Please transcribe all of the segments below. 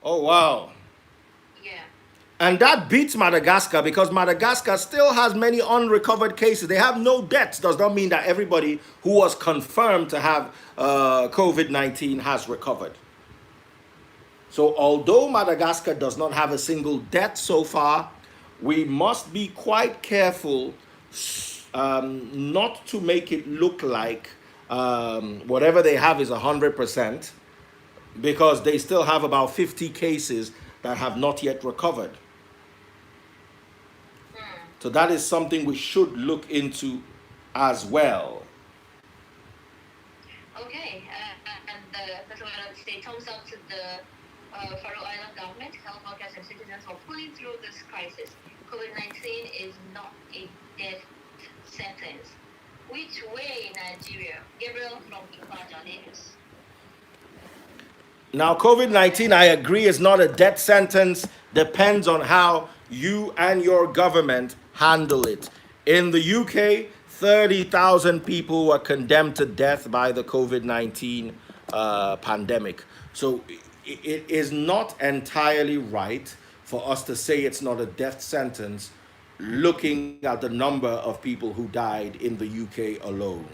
Oh, wow. Yeah. And that beats Madagascar because Madagascar still has many unrecovered cases. They have no deaths. Does not mean that everybody who was confirmed to have COVID-19 has recovered. So, although Madagascar does not have a single death so far, we must be quite careful not to make it look like whatever they have is 100% because they still have about 50 cases that have not yet recovered. Hmm. So that is something we should look into as well. Okay. And the President of the State thumbs up to the Faroe Island government, health workers, and citizens for pulling through this crisis. COVID-19 is not a death sentence. Which way, Nigeria? Gabriel from Ibadan, Lagos. Now, COVID 19, I agree, is not a death sentence, depends on how you and your government handle it. In the UK, 30,000 people were condemned to death by the COVID 19 pandemic. So it is not entirely right for us to say it's not a death sentence looking at the number of people who died in the UK alone.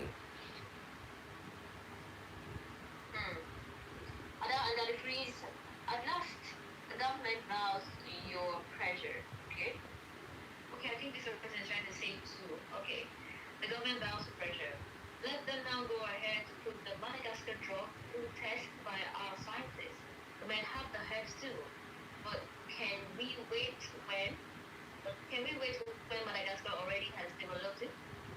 Hmm. And that freeze, at last, the government bows to your pressure. Okay? Okay, I think this person is trying to say too. Okay. The government bows to pressure. Let them now go ahead to put the Madagascar drug through test by our scientists. We might have the herbs too. But can we wait when? But can we wait when Madagascar already has developed it?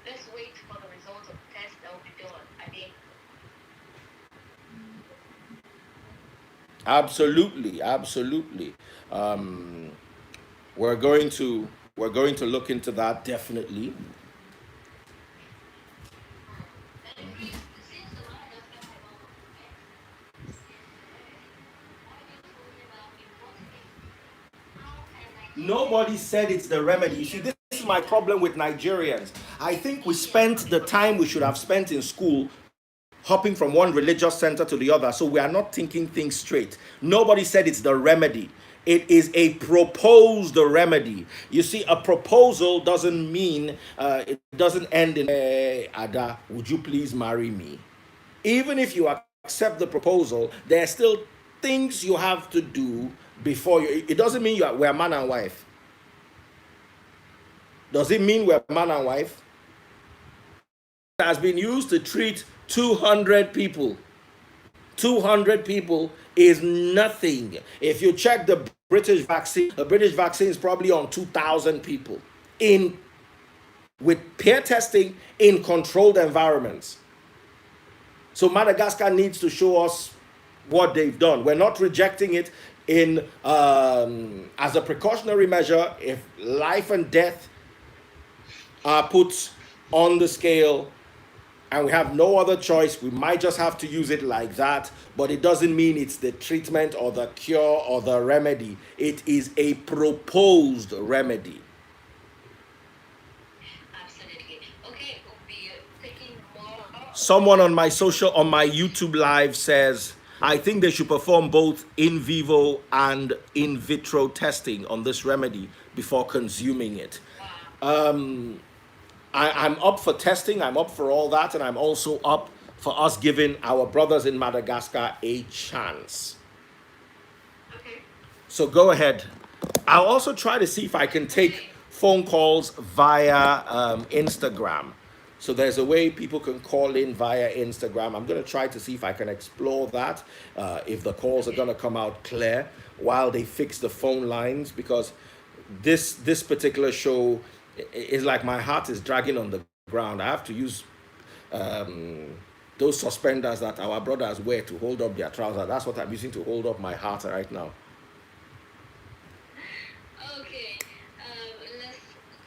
Let's wait for the results of the test that will be done. I think. Absolutely, absolutely. Um, we're going to look into that definitely. And since the Madagascar have all of the yesterday, why are you talking about importing it? How can Nigeria Nobody said it's the remedy. You see, this is my problem with Nigerians. I think we spent the time we should have spent in school hopping from one religious center to the other, so we are not thinking things straight. Nobody said it's the remedy. It is a proposed remedy. You see, a proposal doesn't mean it doesn't end in Ada, would you please marry me? Even if you accept the proposal, there are still things you have to do before you. It doesn't mean we're man and wife. Does it mean we're man and wife? Has been used to treat 200 people. 200 people is nothing. If you check the British vaccine is probably on 2,000 people in with peer testing in controlled environments. So Madagascar needs to show us what they've done. We're not rejecting it in as a precautionary measure. If life and death are put on the scale and we have no other choice, we might just have to use it like that. But it doesn't mean it's the treatment or the cure or the remedy. It is a proposed remedy. absolutely? Okay, we'll be taking more of the Someone questions. on my YouTube live says, I think they should perform both in vivo and in vitro testing on this remedy before consuming it. Wow. I'm up for testing, I'm up for all that, and I'm also up for us giving our brothers in Madagascar a chance. Okay. So go ahead. I'll also try to see if I can take Okay. phone calls via Instagram. So there's a way people can call in via Instagram. I'm going to try to see if I can explore that, if the calls are going Okay. to come out clear while they fix the phone lines, because this particular show is like my heart is dragging on the ground. I have to use those suspenders that our brothers wear to hold up their trousers. That's what I'm using to hold up my heart right now. Okay. Let's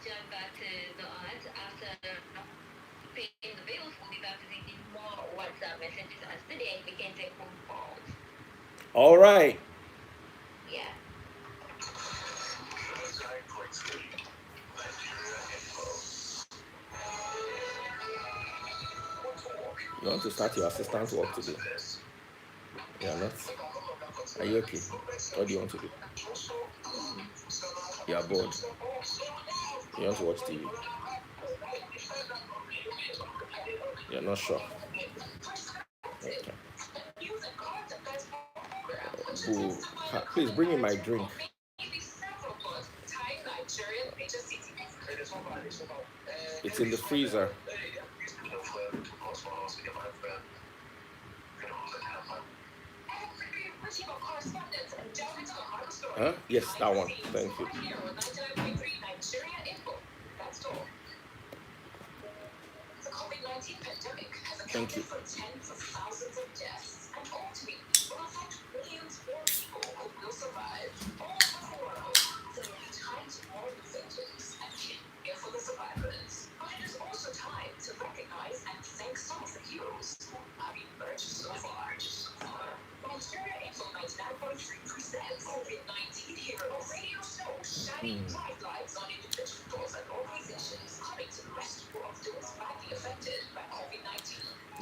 jump back to the odds after paying the bills. We'll be back to taking more WhatsApp messages as today we can take phone calls. All right. Yeah. You want to start your assistant's work today? Yeah, let's. Are you okay? What do you want to do? You are bored. You want to watch TV. You're not sure. Okay. Boo. Please bring me my drink. It's in the freezer. Huh? Yes, that one. Thank you. Thank you.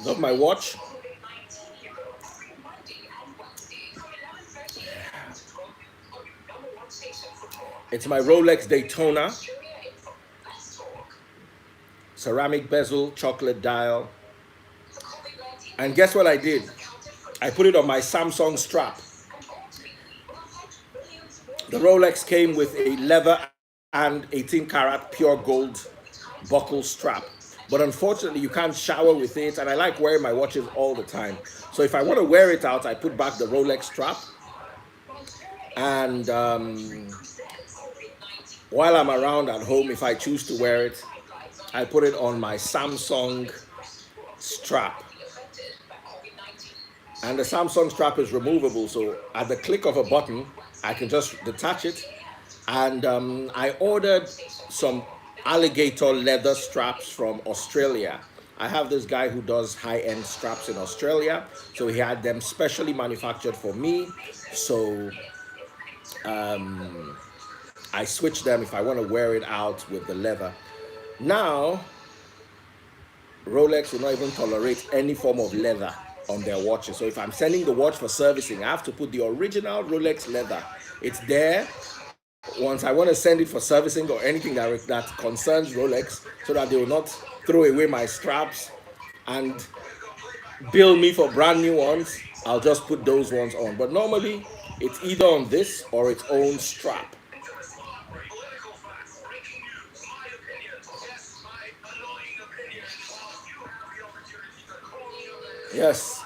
Got my watch. It's my Rolex Daytona. Ceramic bezel, chocolate dial. And guess what I did? I put it on my Samsung strap. The Rolex came with a leather and 18 karat pure gold buckle strap. But unfortunately, you can't shower with it, and I like wearing my watches all the time. So if I want to wear it out, I put back the Rolex strap. And while I'm around at home, if I choose to wear it, I put it on my Samsung strap. And the Samsung strap is removable, so at the click of a button, I can just detach it. And I ordered some alligator leather straps from Australia. I have this guy who does high-end straps in Australia, so he had them specially manufactured for me. So I switch them if I want to wear it out with the leather. Now, Rolex will not even tolerate any form of leather on their watches. So if I'm sending the watch for servicing, I have to put the original Rolex leather. It's there. Once I want to send it for servicing or anything that concerns Rolex, so that they will not throw away my straps and bill me for brand new ones, I'll just put those ones on. But normally, it's either on this or its own strap. Yes.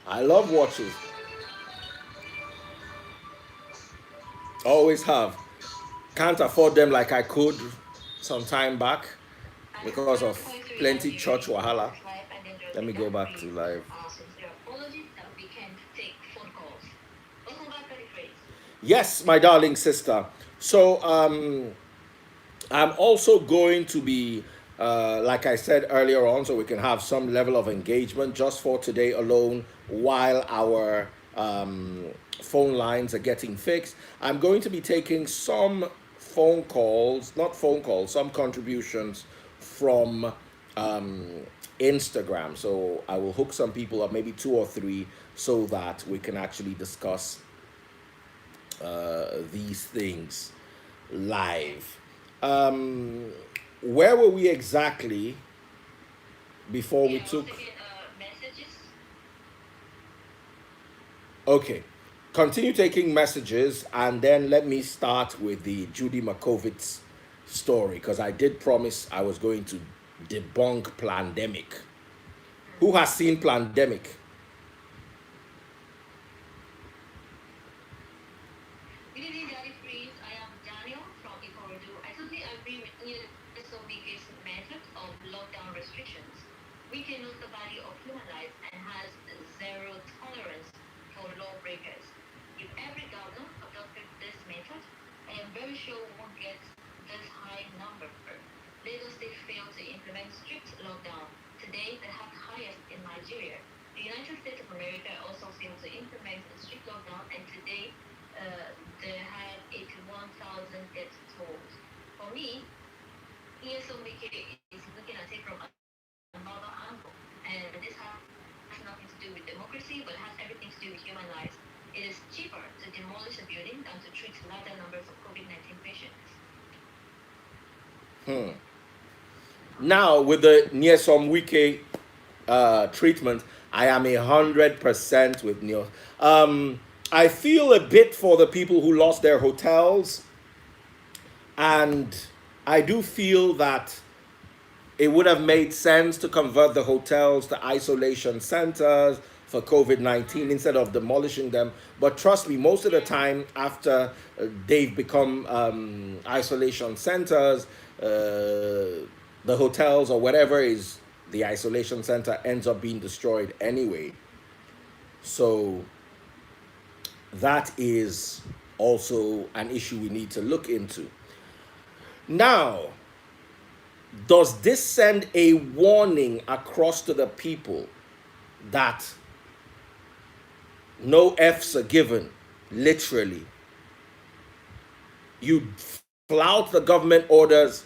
I love watches. Always have. Can't afford them like I could some time back because of plenty church wahala. Let me go back to live. Yes, my darling sister. So I'm also going to be, like I said earlier on, so we can have some level of engagement just for today alone while our phone lines are getting fixed. I'm going to be taking some phone calls, not phone calls, some contributions from Instagram. So I will hook some people up, maybe two or three, so that we can actually discuss these things live. Um, where were we exactly before we took? Okay, continue taking messages, and then let me start with the Judy Makovitz story because I did promise I was going to debunk Plandemic. Who has seen Plandemic? ESOBK is looking at it from another angle, and this has nothing to do with democracy, but has everything to do with human lives. It is cheaper to demolish a building than to treat larger numbers of COVID-19 patients. Now, with the Nyesom Wike treatment, I am 100% with Neo. I feel a bit for the people who lost their hotels, and I do feel that it would have made sense to convert the hotels to isolation centers for COVID 19 instead of demolishing them. But trust me, most of the time, after they've become isolation centers, the hotels or whatever is the isolation center ends up being destroyed anyway. So that is also an issue we need to look into. Now, does this send a warning across to the people that no F's are given, literally? You flout the government orders,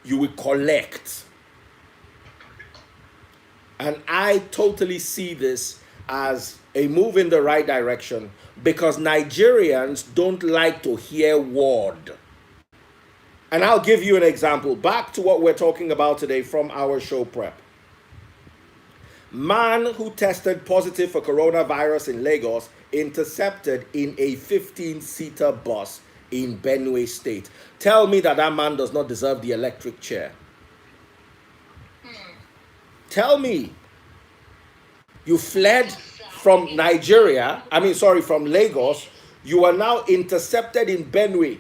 you will collect. And I totally see this as a move in the right direction because Nigerians don't like to hear word. And I'll give you an example. Back to what we're talking about today from our show prep. Man who tested positive for coronavirus in Lagos intercepted in a 15-seater bus in Benue State. Tell me that that man does not deserve the electric chair. Tell me. You fled from Nigeria, from Lagos. You are now intercepted in Benue.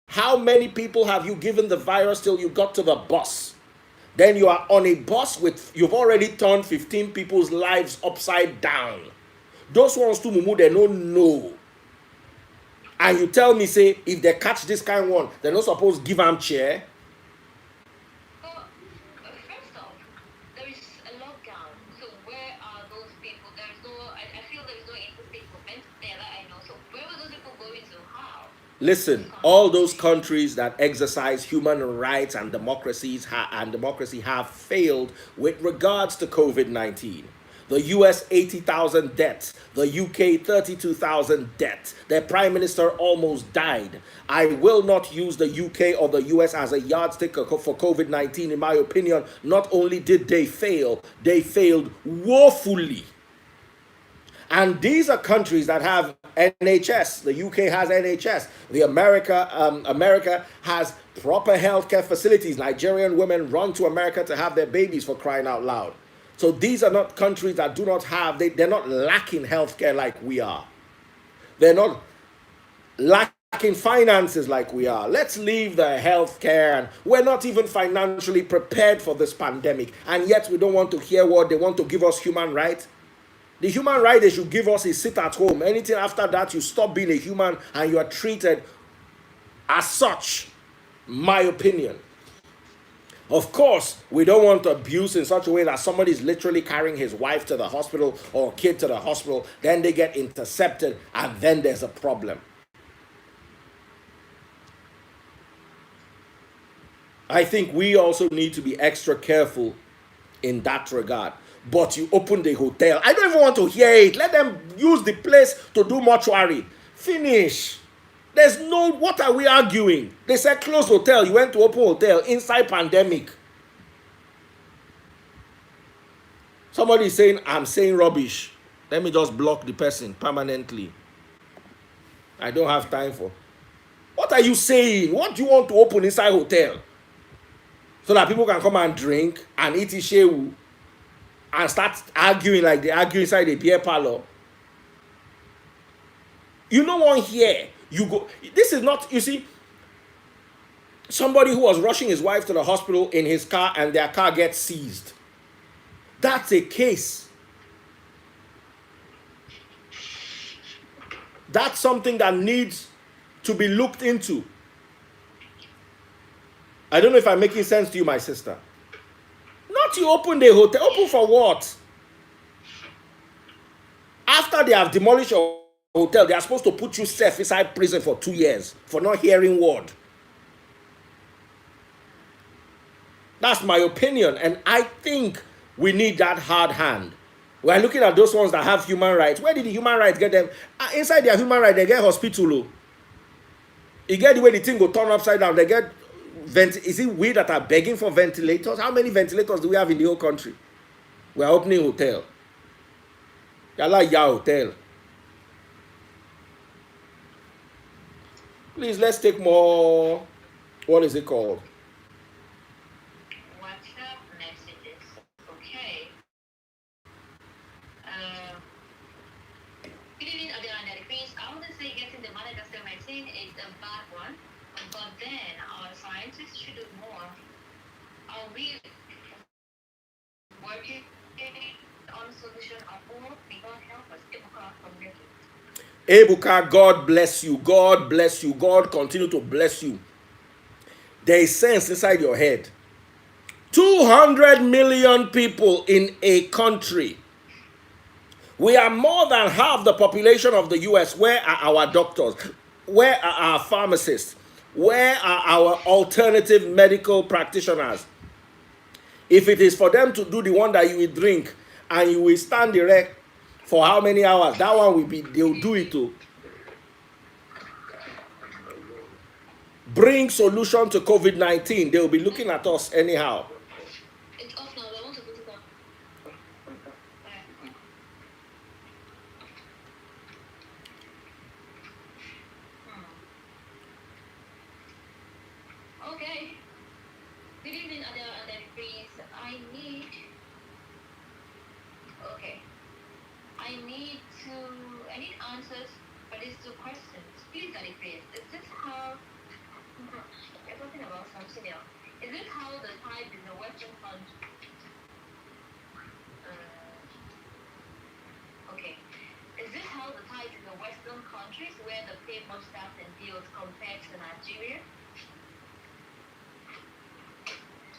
How many people have you given the virus till you got to the bus? Then you are on a bus you've already turned 15 people's lives upside down. Those ones too, Mumu, they don't know. And you tell me, say, if they catch this kind one, they're not supposed to give them chair. Well, first off, there is a lockdown. So where are those people? There is no, I feel there is no interstate movement there that I know. So where were those people going to? How? Listen, all those countries that exercise human rights and democracy have failed with regards to COVID-19. The US 80,000 deaths, the UK 32,000 deaths. Their prime minister almost died. I will not use the UK or the US as a yardstick for COVID-19. In my opinion, not only did they fail, they failed woefully. And these are countries that have NHS. The UK has NHS. America has proper healthcare facilities. Nigerian women run to America to have their babies, for crying out loud. So these are not countries that do not have, they're not lacking healthcare like we are. They're not lacking finances like we are. Let's leave the healthcare, and we're not even financially prepared for this pandemic. And yet we don't want to hear what they want to give us human rights. The human right they should give us is sit at home. Anything after that, you stop being a human and you are treated as such, my opinion. Of course, we don't want abuse in such a way that somebody is literally carrying his wife to the hospital or kid to the hospital, then they get intercepted, and then there's a problem. I think we also need to be extra careful in that regard. But you open the hotel. I don't even want to hear it. Let them use the place to do mortuary. Finish. There's no, what are we arguing? They said close hotel. You went to open hotel inside pandemic. Somebody is saying, I'm saying rubbish. Let me just block the person permanently. I don't have time for. What are you saying? What do you want to open inside hotel? So that people can come and drink and eat ishewu and start arguing like they argue inside the beer parlor. You no one here. You go. This is not, you see, somebody who was rushing his wife to the hospital in his car and their car gets seized. That's a case. That's something that needs to be looked into. I don't know if I'm making sense to you, my sister. Not you open the hotel. Open for what? After they have demolished your hotel, they are supposed to put you safe inside prison for 2 years for not hearing word. That's my opinion. And I think we need that hard hand. We're looking at those ones that have human rights. Where did the human rights get them? Inside their human rights, they get hospital. You get the way the thing go turn upside down. They get is it we that are begging for ventilators? How many ventilators do we have in the whole country? We are opening hotel. Yalla ya hotel. Please, let's take more. What is it called? WhatsApp messages. Okay. Good evening, Adela and Chris. I wouldn't say getting the Madagascar vaccine is a bad one, but then our scientists should do more. Are we working on a solution at all? May God help us. Ebuka, God bless you. God bless you. God continue to bless you. There is sense inside your head. 200 million people in a country. We are more than half the population of the US. Where are our doctors? Where are our pharmacists? Where are our alternative medical practitioners? If it is for them to do the one that you will drink and you will stand erect for how many hours, that one will be, they'll do it too. Bring solution to COVID-19. They'll be looking at us anyhow. It's off now. I want to put it on. Okay. Good evening, Adele and then please. I need answers for these two questions. Please, Daddy, please. Is this how you're talking about something else? Is this how the tide in the Western country? Okay. Is this how the tide in the Western countries where the pay much tax and bills compared to Nigeria?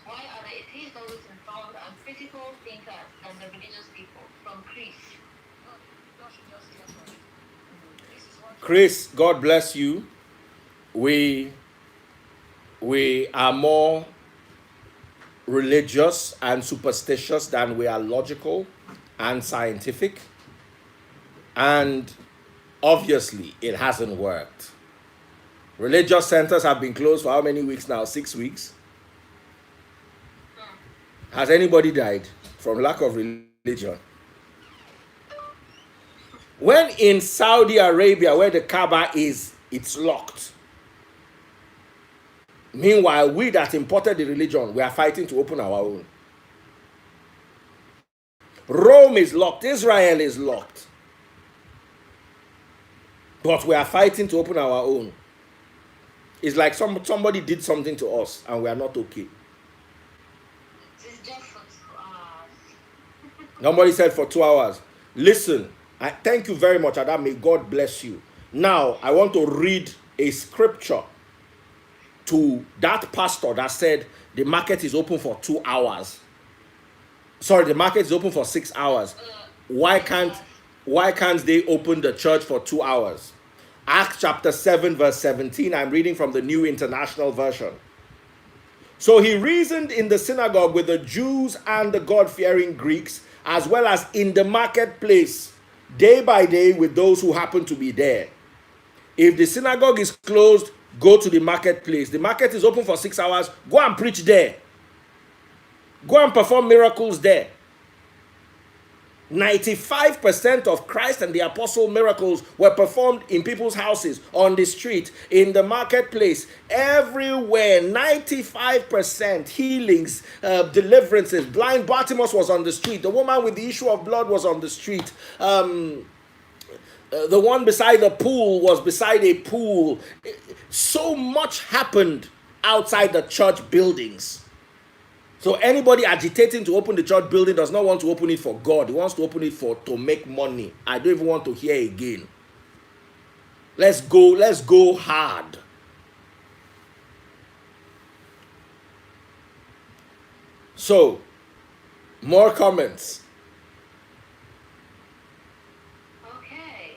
Why are the atheists always informed and critical thinkers than the religious people? From Chris. Chris, God bless you. We are more religious and superstitious than we are logical and scientific. And obviously, it hasn't worked. Religious centers have been closed for how many weeks now? 6 weeks. Has anybody died from lack of religion? When in Saudi Arabia, where the Kaaba is, it's locked. Meanwhile, we that imported the religion, we are fighting to open our own. Rome is locked. Israel is locked. But we are fighting to open our own. It's like somebody did something to us and we are not okay. It's just for 2 hours. Somebody said for 2 hours. Listen, I thank you very much, Adam. May God bless you. Now, I want to read a scripture to that pastor that said the market is open for 2 hours. Sorry, the market is open for 6 hours. Why can't they open the church for 2 hours? Acts chapter 7 verse 17. I'm reading from the New International Version. So he reasoned in the synagogue with the Jews and the God-fearing Greeks, as well as in the marketplace, day by day with those who happen to be there. If the synagogue is closed, go to the marketplace. The market is open for 6 hours. Go and preach there. Go and perform miracles there. 95% of Christ and the apostle miracles were performed in people's houses, on the street, in the marketplace, everywhere. 95% healings, deliverances. Blind Bartimaeus was on the street. The woman with the issue of blood was on the street. The one beside the pool was beside a pool. So much happened outside the church buildings. So anybody agitating to open the church building does not want to open it for God. He wants to open it to make money. I don't even want to hear again. Let's go hard. So, more comments. Okay.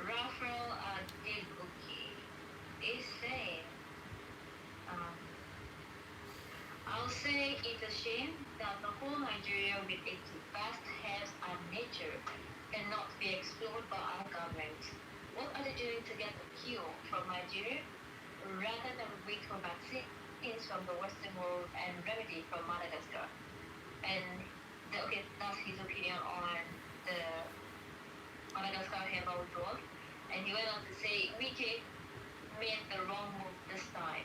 Raphael Debuki is saying, will say it's a shame that the whole Nigeria with its vast herbs and nature cannot be explored by our government. What are they doing to get a cure from Nigeria rather than wait for vaccines from the Western world and remedy from Madagascar? And okay, that's his opinion on the Madagascar herbal drug. And he went on to say, Wiki made the wrong move this time.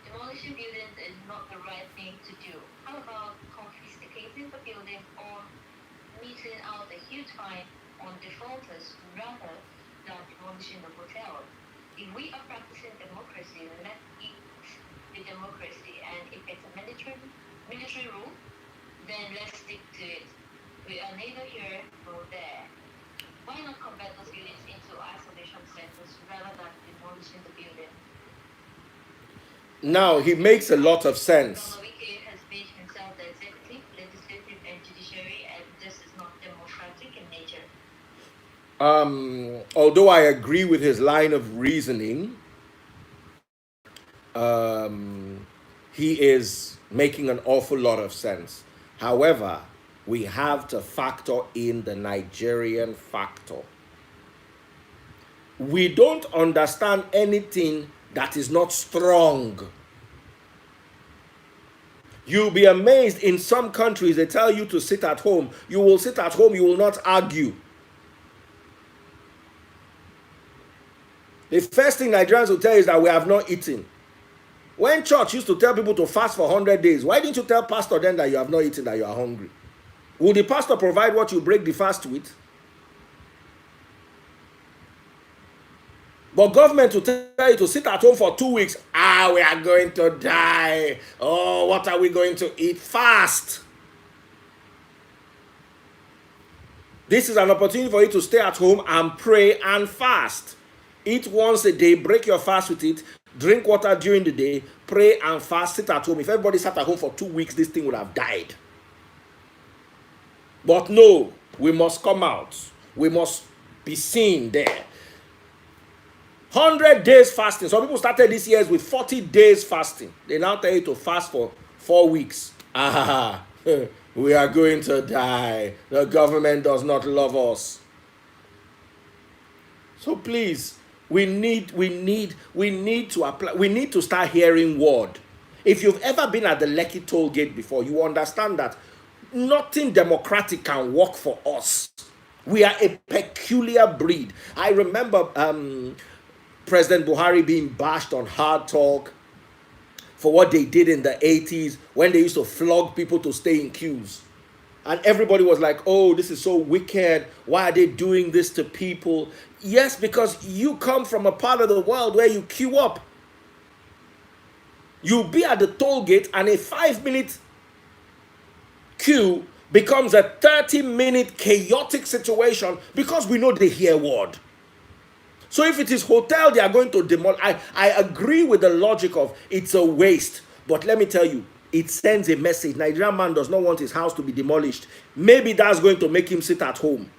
Demolishing buildings is not the right thing to do. How about confiscating the building or meting out a huge fine on defaulters rather than demolishing the hotel? If we are practicing democracy, let's eat the democracy. And if it's a military rule, then let's stick to it. We are neither here nor there. Why not convert those buildings into isolation centers rather than demolishing the building? Now, he makes a lot of sense. Wike has made himself the executive, legislative, and judiciary, and this is not democratic in nature. Although I agree with his line of reasoning, he is making an awful lot of sense. However, we have to factor in the Nigerian factor. We don't understand anything that is not strong. You'll be amazed, in some countries they tell you to sit at home. You will sit at home, you will not argue. The first thing Nigerians will tell you is that we have not eaten. When church used to tell people to fast for 100 days, why didn't you tell pastor then that you have not eaten, that you are hungry? Will the pastor provide what you break the fast with? But government will tell you to sit at home for 2 weeks. We are going to die. Oh, what are we going to eat? Fast. This is an opportunity for you to stay at home and pray and fast. Eat once a day, break your fast with it, drink water during the day, pray and fast, sit at home. If everybody sat at home for 2 weeks, this thing would have died. But no, we must come out. We must be seen there. 100 days fasting. Some people started this year with 40 days fasting. They now tell you to fast for 4 weeks. We are going to die. The government does not love us. So please, we need to apply. We need to start hearing word. If you've ever been at the Lekki toll gate before, you understand that nothing democratic can work for us. We are a peculiar breed. I remember President Buhari being bashed on Hard Talk for what they did in the 80s when they used to flog people to stay in queues. And everybody was like, oh, this is so wicked. Why are they doing this to people? Yes, because you come from a part of the world where you queue up. You'll be at the toll gate and a 5-minute queue becomes a 30-minute chaotic situation because we know they hear word. So if it is hotel, they are going to demolish. I agree with the logic of it's a waste. But let me tell you, it sends a message. Nigerian man does not want his house to be demolished. Maybe that's going to make him sit at home.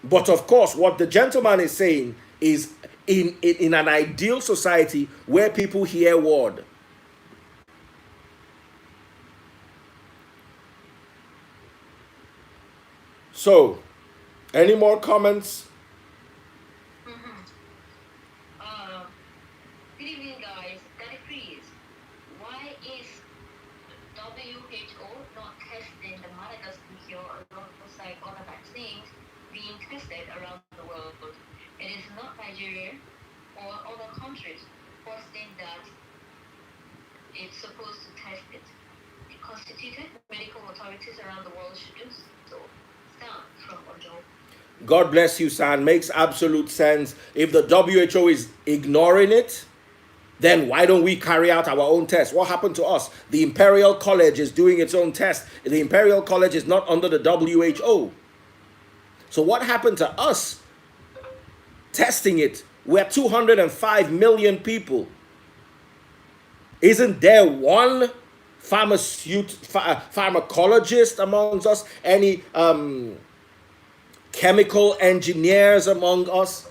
But of course, what the gentleman is saying is in an ideal society where people hear word. So, any more comments? Good evening, guys. Daddy, please. Why is WHO not testing the Madagascar cure alongside other vaccines being tested around the world? It is not Nigeria or other countries posting that it's supposed to test it. The constituted medical authorities around the world should do so. From Ojo. God bless you, San. Makes absolute sense. If the WHO is ignoring it, then why don't we carry out our own test? What happened to us? The Imperial College is doing its own test. The Imperial College is not under the WHO. So what happened to us testing it? We're 205 million people. Isn't there one pharmacologist amongst us? Any chemical engineers among us?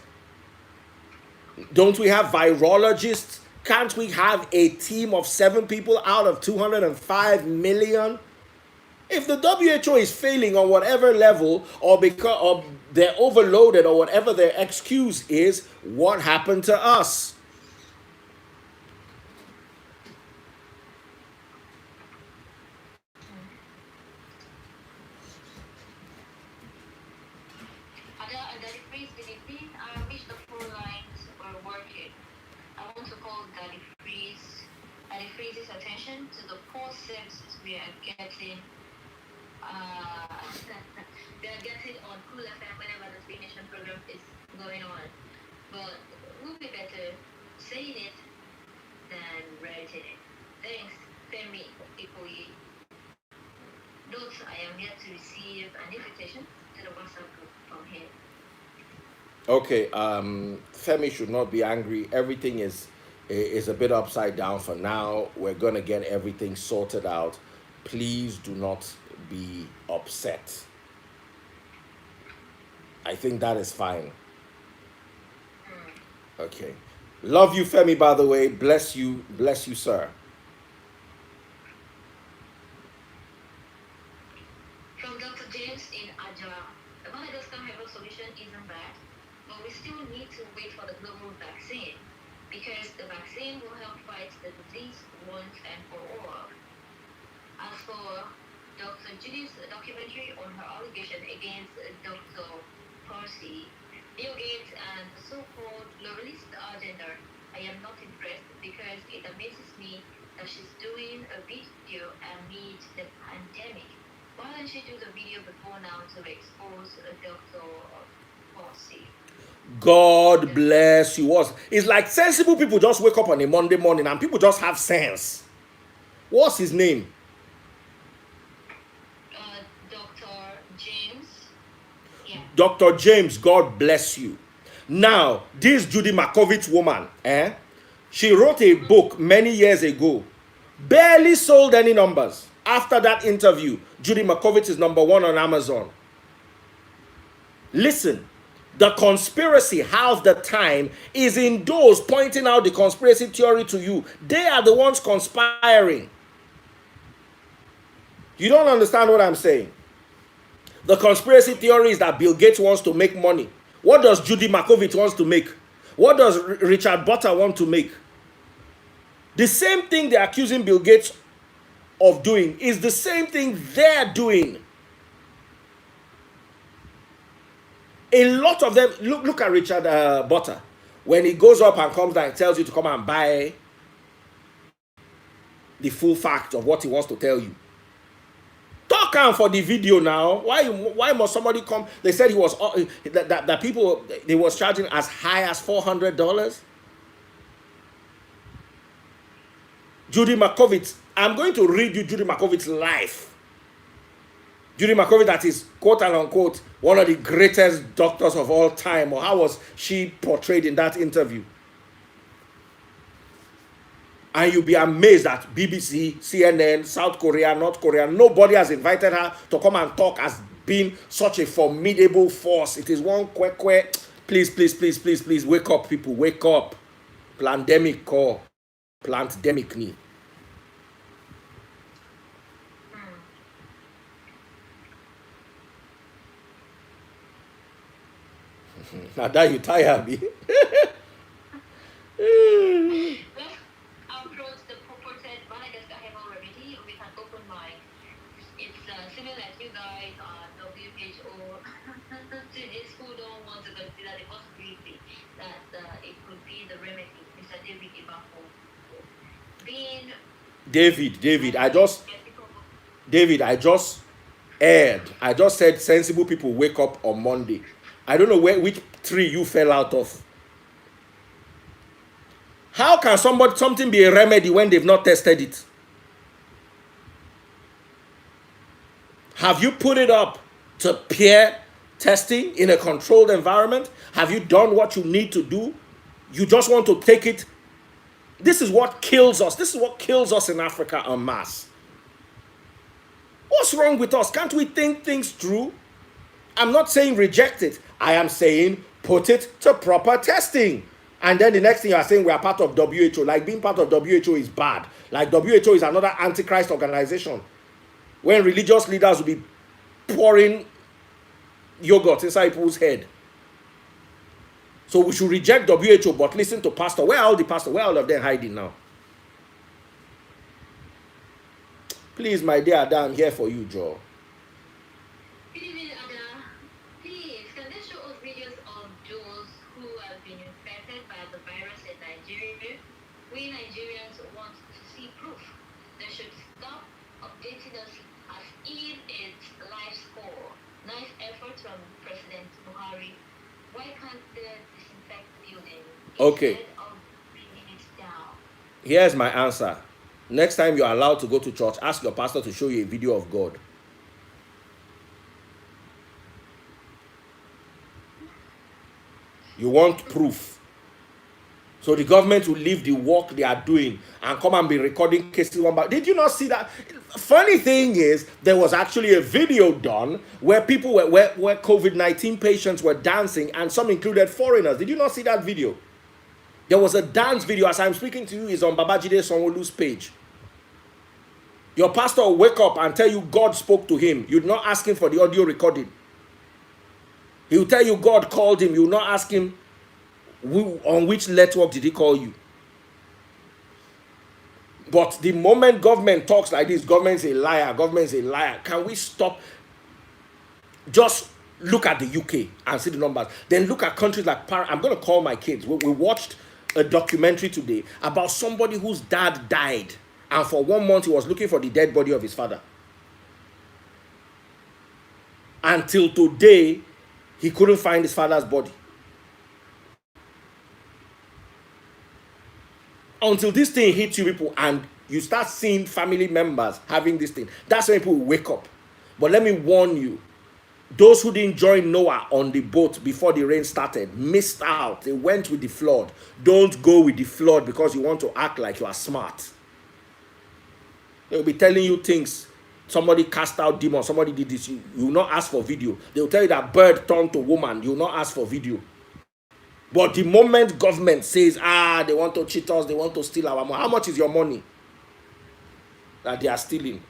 Don't we have virologists? can't we have a team of 7 people out of 205 million? If the WHO is failing on whatever level, or because or they're overloaded, or whatever their excuse is, what happened to us? Ada rephrase Philippine, I wish the phone lines were working. I want to call Freeze's attention to the poor services we are getting. They are getting on Cool FM whenever the Free Nation program is going on. But we'll be better saying it than writing it. Thanks, Femi Ikoyi. Note, I am yet to receive an invitation to the WhatsApp group from him. Okay, Femi should not be angry. Everything is a bit upside down for now. We're gonna get everything sorted out. Please do not be upset. I think that is fine. Okay. Love you, Femi, by the way. Bless you, sir. From Dr. James in Aja, the Madagascar herbal solution isn't bad, but we still need to wait for the global vaccine, because the vaccine will help fight the disease once and for all. As for Dr. Judy's documentary on her allegation against Dr. Parsi, Bill Gates, and the so-called globalist agenda, I am not impressed, because it amazes me that she's doing a video amid the pandemic. Why don't she do the video before now to expose Dr. Parsi? God bless you. It's like sensible people just wake up on a Monday morning and people just have sense. What's his name? Dr. James. Yeah. Dr. James, God bless you. Now, this Judy Markovits woman, she wrote a book many years ago, barely sold any numbers. After that interview, Judy Markovits is #1 on Amazon. Listen, the conspiracy half the time is in those pointing out the conspiracy theory to you. They are the ones conspiring. You don't understand what I'm saying. The conspiracy theory is that Bill Gates wants to make money. What does Judy Markovits wants to make? What does Richard Butter want to make? The same thing they're accusing Bill Gates of doing is the same thing they're doing. A lot of them, look at Richard Butter. When he goes up and comes down and tells you to come and buy the full fact of what he wants to tell you. Talk on for the video now. Why must somebody come? They said he was that people they was charging as high as $400. Judy Markovits. I'm going to read you Judy Markovits' life. Judy Markovits, that is quote and unquote one of the greatest doctors of all time. Or how was she portrayed in that interview? And you'll be amazed that BBC, CNN, South Korea, North Korea, nobody has invited her to come and talk as being such a formidable force. It is one quick. Please, wake up, people, wake up. Plandemic call. Plandemic ni. Now that you tired me. Approach the purported Madagascar herbal remedy with an open mind. It's similar like you guys on WHO to this who don't want to consider the possibility that it could be the remedy. Mr. David Ibako. Being David, I just aired. I just said sensible people wake up on Monday. I don't know which tree you fell out of. How can something be a remedy when they've not tested it? Have you put it up to peer testing in a controlled environment? Have you done what you need to do? You just want to take it. This is what kills us. This is what kills us in Africa en masse. What's wrong with us? Can't we think things through? I'm not saying reject it. I am saying put it to proper testing. And then the next thing you are saying we are part of WHO. Like being part of WHO is bad. Like WHO is another antichrist organization. When religious leaders will be pouring yogurt inside people's head. So we should reject WHO, but listen to pastor. Where are all the pastors? Where are all of them hiding now? Please, my dear Ada, I'm here for you, Joe. Good evening, Ada. Please, can they show us videos of those who have been infected by the virus in Nigeria? We Nigerians want to see proof. They should stop updating us as if it's life score. Nice effort from President Buhari. Why can't they disinfect building instead of bringing it down? Here's my answer. Next time you're allowed to go to church, ask your pastor to show you a video of God. You want proof. So the government will leave the work they are doing and come and be recording cases one by. Did you not see that? Funny thing is, there was actually a video done where people where COVID-19 patients were dancing, and some included foreigners. Did you not see that video? There was a dance video. As I'm speaking to you, is on Babajide Sanwo-Olu's page. Your pastor will wake up and tell you God spoke to him. You're not asking for the audio recording. He will tell you God called him. You will not ask him on which network did he call you. But the moment government talks like this, government's a liar, government's a liar. Can we stop? Just look at the UK and see the numbers. Then look at countries like I'm going to call my kids. We watched a documentary today about somebody whose dad died. And for 1 month, he was looking for the dead body of his father. Until today, he couldn't find his father's body. Until this thing hits you people and you start seeing family members having this thing. That's when people wake up. But let me warn you, those who didn't join Noah on the boat before the rain started missed out. They went with the flood. Don't go with the flood because you want to act like you are smart. They'll be telling you things. Somebody cast out demons. Somebody did this. You will not ask for video. They'll tell you that bird turned to woman. You will not ask for video. But the moment government says, they want to cheat us, they want to steal our money. How much is your money that they are stealing?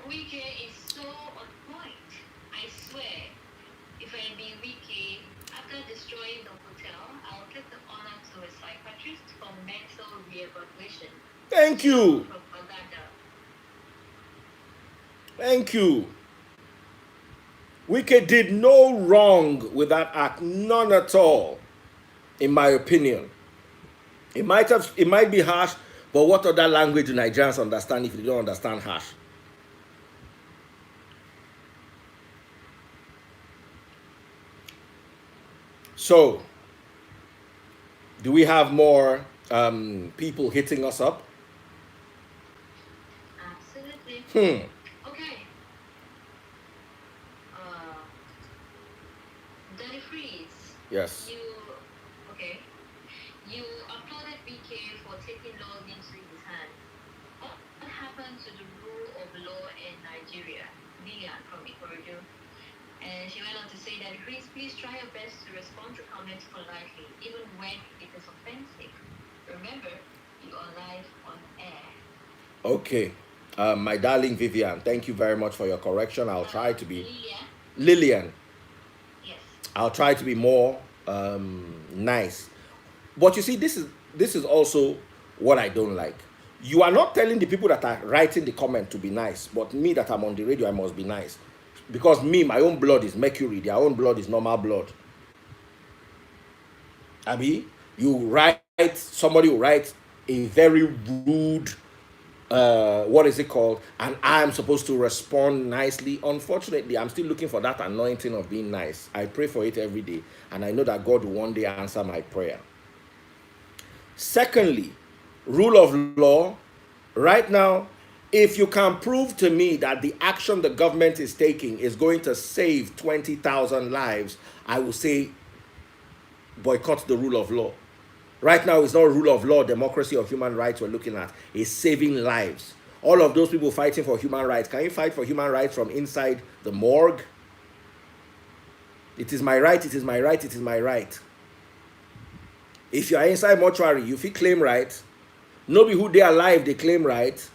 Wike is so on point. I swear, if I be Wike, after destroying the hotel, I'll take the honor to a psychiatrist for mental re-evaluation. Thank you. Propaganda. Thank you. Wike did no wrong with that act. None at all, in my opinion. It might be harsh, but what other language do Nigerians understand if they don't understand harsh? So, do we have more people hitting us up? Absolutely. Okay. Daddy Freeze. Yes. You applauded BK for taking laws into his hand. What happened to the rule of law in Nigeria? Lilian from Ikorodu. And she went on to say that please try your best to respond to comments politely, even when it is offensive. Remember, you are live on air. Okay. My darling Vivian, thank you very much for your correction. I'll try to be... Lilian? Yes. I'll try to be more nice. But you see, this is also what I don't like. You are not telling the people that are writing the comment to be nice, but me that I'm on the radio, I must be nice. Because me, my own blood is mercury. Their own blood is normal blood. Abi, somebody will write a very rude, what is it called? And I'm supposed to respond nicely. Unfortunately, I'm still looking for that anointing of being nice. I pray for it every day. And I know that God will one day answer my prayer. Secondly, rule of law. Right now, if you can prove to me that the action the government is taking is going to save 20,000 lives, I will say boycott the rule of law. Right now, it's not rule of law, democracy, or human rights we're looking at. It's saving lives. All of those people fighting for human rights. Can you fight for human rights from inside the morgue? It is my right, it is my right, it is my right. If you are inside mortuary, you feel claim right. Nobody who they alive, they claim right.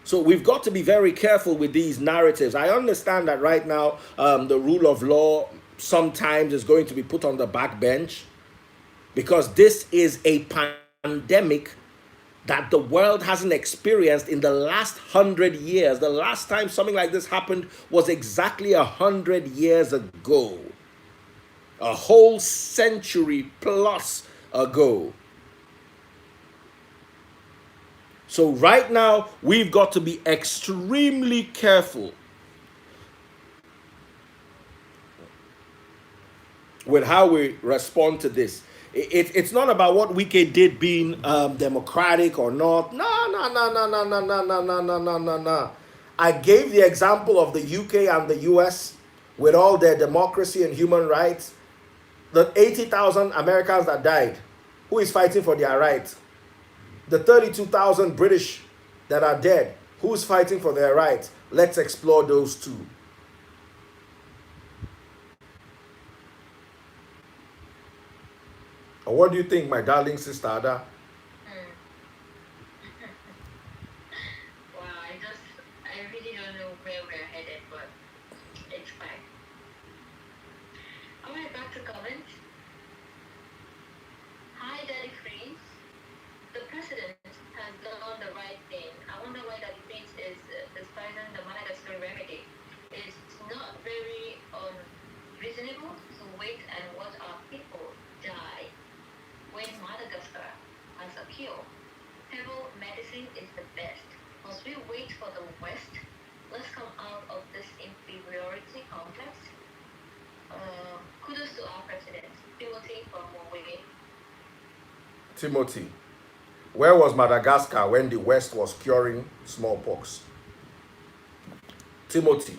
So we've got to be very careful with these narratives. I understand that right now the rule of law sometimes is going to be put on the back bench because this is a pandemic that the world hasn't experienced in the last 100 years. The last time something like this happened was exactly 100 years ago. A whole century plus ago. So right now, we've got to be extremely careful with how we respond to this. It's not about what Wike did being democratic or not. No, no, no, no, no, no, no, no, no, no, no, no, no. I gave the example of the UK and the US with all their democracy and human rights. The 80,000 Americans that died, who is fighting for their rights? The 32,000 British that are dead, who's fighting for their rights? Let's explore those two. Or what do you think, my darling sister Ada? Wow, I really don't know where we're headed, but it's fine. Alright, back to comments. Hi, Daddy Freeze. The president has done the right thing. I wonder why Daddy Freeze is despising the Madagascar remedy. It's not very reasonable to wait and watch our people die when Madagascar has a cure. Herbal medicine is the best. Must we wait for the West? Let's come out of this inferiority complex. Kudos to our president, Timothy from Mowe. Timothy, where was Madagascar when the West was curing smallpox? Timothy,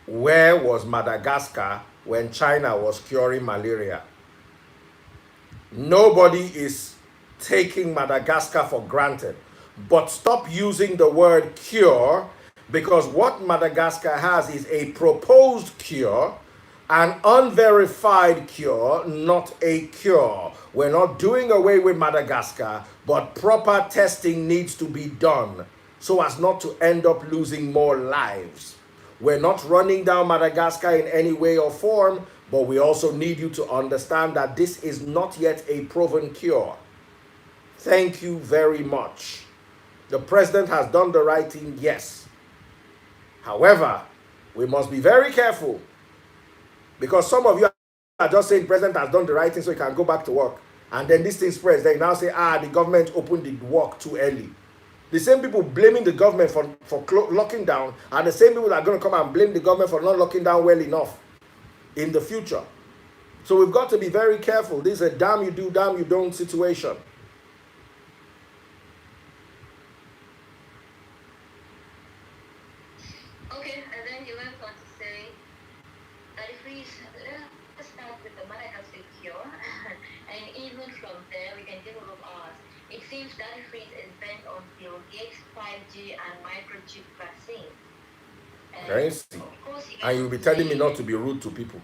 where was Madagascar when China was curing malaria? Nobody is taking Madagascar for granted. But stop using the word cure, because what Madagascar has is a proposed cure, an unverified cure, not a cure. We're not doing away with Madagascar, but proper testing needs to be done so as not to end up losing more lives. We're not running down Madagascar in any way or form, but we also need you to understand that this is not yet a proven cure. Thank you very much. The president has done the right thing, yes. However, we must be very careful, because some of you are just saying the president has done the right thing so he can go back to work. And then this thing spreads. They now say, the government opened the work too early. The same people blaming the government for locking down are the same people that are going to come and blame the government for not locking down well enough in the future. So we've got to be very careful. This is a damn you do, damn you don't situation. Okay, and then he went on to say, that if we let's start with the Madagascar cure, and even from there we can develop ours. It seems Daddy Freeze is bent on Bill Gates' 5G and microchip vaccine. Can you see? And you'll be telling me not to be rude to people.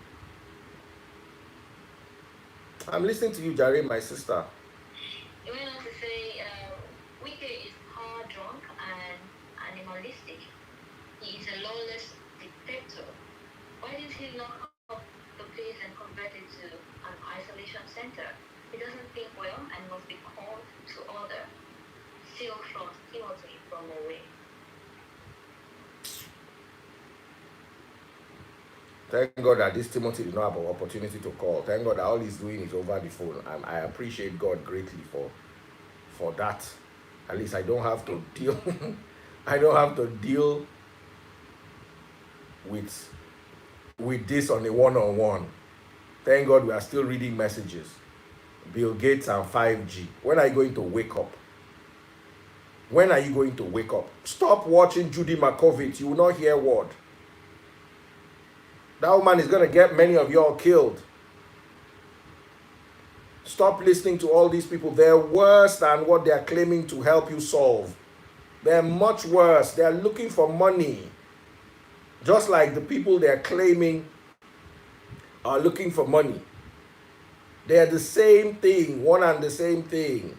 I'm listening to you, Jare, my sister. He went on to say, Wike is power drunk and animalistic. He is a lawless dictator. Why did he lock up the place and convert it to an isolation center? He doesn't think well and must be called to order. Still from Timothy from away. Thank God that this Timothy did not have an opportunity to call. Thank God that all he's doing is over the phone. And I appreciate God greatly for that. At least I don't have to deal I don't have to deal with this on a one-on-one. Thank God we are still reading messages. Bill Gates and 5G. When are you going to wake up? When are you going to wake up? Stop watching Judy Markovitz. You will not hear a word. That woman is going to get many of you all killed. Stop listening to all these people. They're worse than what they're claiming to help you solve. They're much worse. They're looking for money. Just like the people they're claiming are looking for money. They're the same thing, one and the same thing.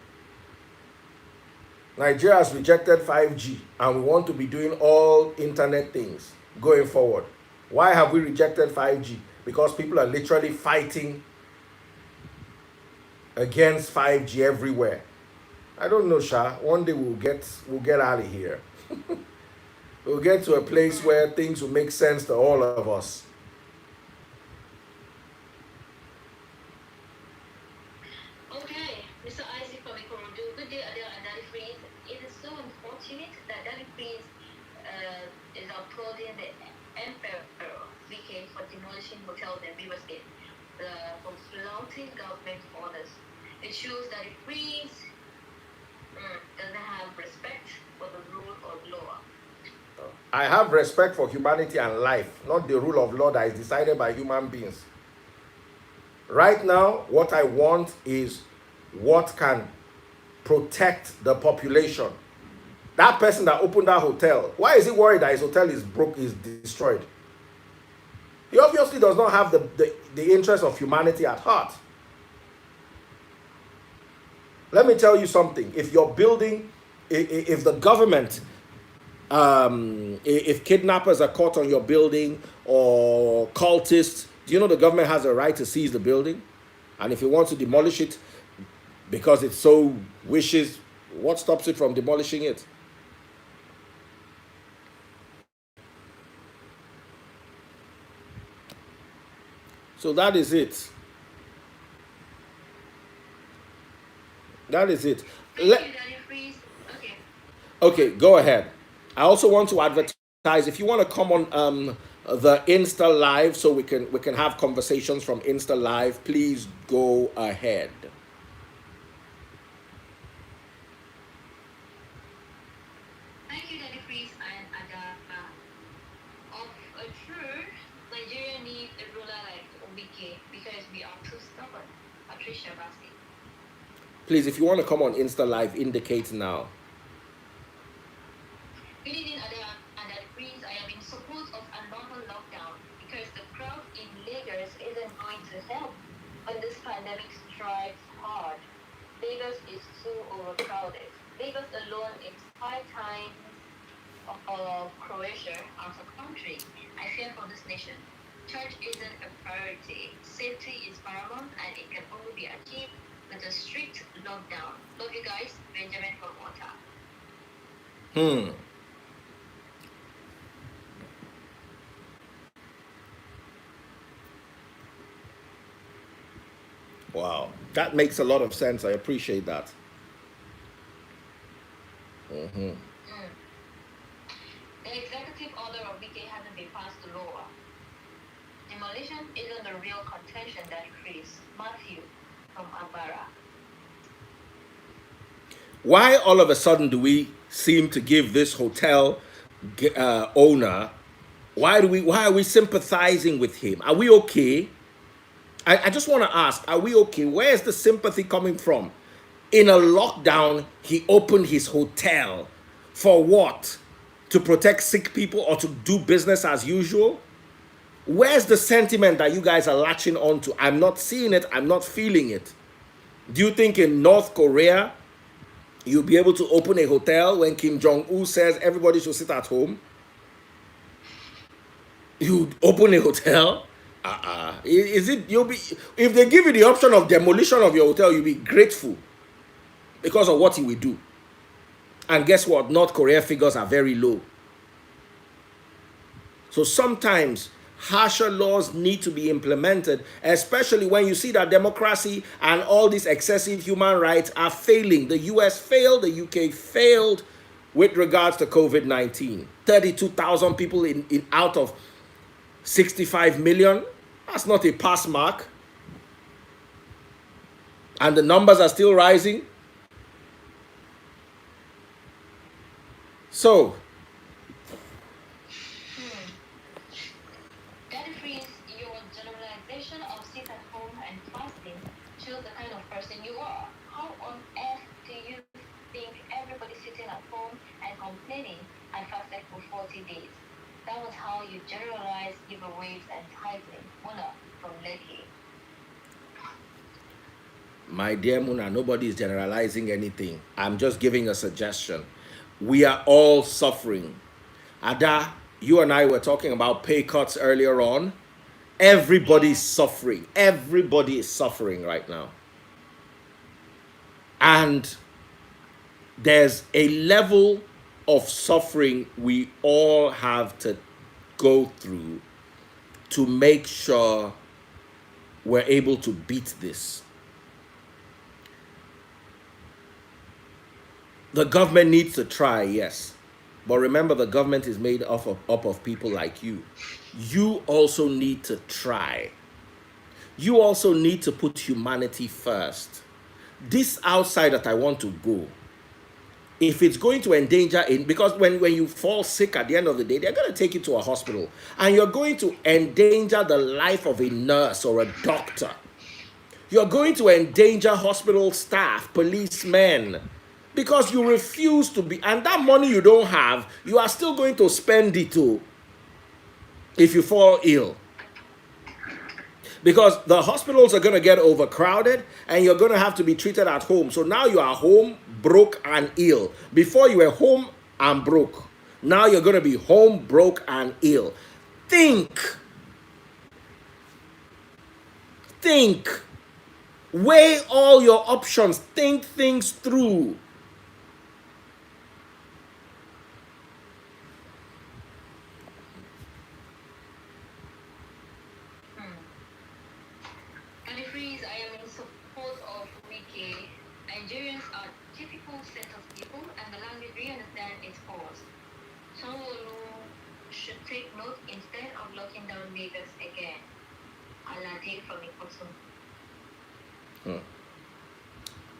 Nigeria has rejected 5G and we want to be doing all internet things going forward. Why have we rejected 5G? Because people are literally fighting against 5G everywhere. I don't know, Sha. One day we'll get out of here. We'll get to a place where things will make sense to all of us. Okay, Mr. Isaac from Ikorodu. Good day, Adele and Daddy Freeze. It is so unfortunate that Daddy Freeze is upholding the Emperor VK for demolishing hotels in River State from flouting government orders. It shows that Daddy Freeze doesn't have respect for the rule of law. I have respect for humanity and life, not the rule of law that is decided by human beings. Right now, what I want is what can protect the population. That person that opened that hotel, why is he worried that his hotel is destroyed? He obviously does not have the interest of humanity at heart. Let me tell you something. If you're building, if the government, if kidnappers are caught on your building or cultists, do you know the government has a right to seize the building? And if it wants to demolish it because it so wishes, what stops it from demolishing it? So that is it. That is it. Thank you, Daddy Freeze. Okay. Okay, go ahead. I also want to advertise. If you want to come on the Insta Live, so we can have conversations from Insta Live, please go ahead. Thank you, Daddy Freeze and Adama. Of a truth, Nigeria needs a ruler like Obike because we are too stubborn. Patricia Basti. Please, if you want to come on Insta Live, indicate now. Good evening, Adele and Daddy Freeze. I am in support of a normal lockdown because the crowd in Lagos isn't going to help when this pandemic strikes hard. Lagos is too overcrowded. Lagos alone is 5 times of Croatia as a country. I fear for this nation. Church isn't a priority. Safety is paramount and it can only be achieved with a strict lockdown. Love you guys. Benjamin from Water. Wow, that makes a lot of sense. I appreciate that. The executive order of VK hasn't been passed to law. Demolition isn't the real contention that increased. Matthew from Abara. Why all of a sudden do we seem to give this hotel owner? Why are we sympathizing with him? Are we okay? I just want to ask, are we okay? Where's the sympathy coming from? In a lockdown, he opened his hotel. For what? To protect sick people or to do business as usual? Where's the sentiment that you guys are latching on to? I'm not seeing it. I'm not feeling it. Do you think in North Korea, you'll be able to open a hotel when Kim Jong-un says everybody should sit at home? You open a hotel? Is it you'll be if they give you the option of demolition of your hotel, you'll be grateful because of what he will do. And guess what? North Korea figures are very low. So sometimes harsher laws need to be implemented, especially when you see that democracy and all these excessive human rights are failing. The US failed, the UK failed with regards to COVID-19. 32,000 people in out of 65 million. That's not a pass mark. And the numbers are still rising. So, Daddy Freeze, your generalization of sit at home and fasting shows the kind of person you are. How on earth do you think everybody sitting at home and complaining had fasted for 40 days? That was how you generalize giveaways and tithing. Muna from Lekki. My dear Muna, nobody is generalizing anything. I'm just giving a suggestion. We are all suffering. Ada, you and I were talking about pay cuts earlier on. Everybody is suffering. Everybody is suffering right now. And there's a level of suffering we all have to go through to make sure we're able to beat this. The government needs to try, yes. But remember, the government is made up of people like you. You also need to try. You also need to put humanity first. This outside that I want to go, if it's going to endanger it, because when you fall sick at the end of the day, they're going to take you to a hospital, and you're going to endanger the life of a nurse or a doctor. You're going to endanger hospital staff, policemen, because you refuse to be, and that money you don't have, you are still going to spend it too if you fall ill. Because the hospitals are going to get overcrowded and you're going to have to be treated at home. So now you are home, broke, and ill. Before you were home and broke. Now you're going to be home, broke, and ill. Think. Think. Weigh all your options. Think things through. I am in support of Wiki. Nigerians are a typical set of people, and the language we understand is pause. Sanwo-Olu should take note instead of locking down Lagos again. Alade from Ikoto.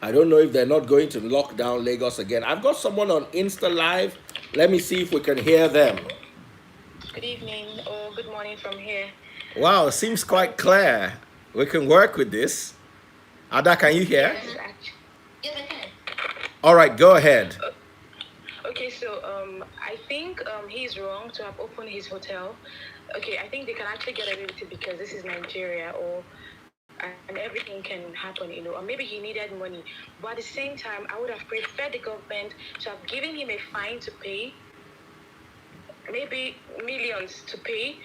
I don't know if they're not going to lock down Lagos again. I've got someone on Insta Live. Let me see if we can hear them. Good evening or good morning from here. Wow, it seems quite clear. We can work with this. Ada, can you hear? Yes, I can. All right, go ahead. Okay, so I think he's wrong to have opened his hotel. Okay, I think they can actually get away with it because this is Nigeria, and everything can happen, or maybe he needed money. But at the same time, I would have preferred the government to have given him a fine to pay, maybe millions to pay,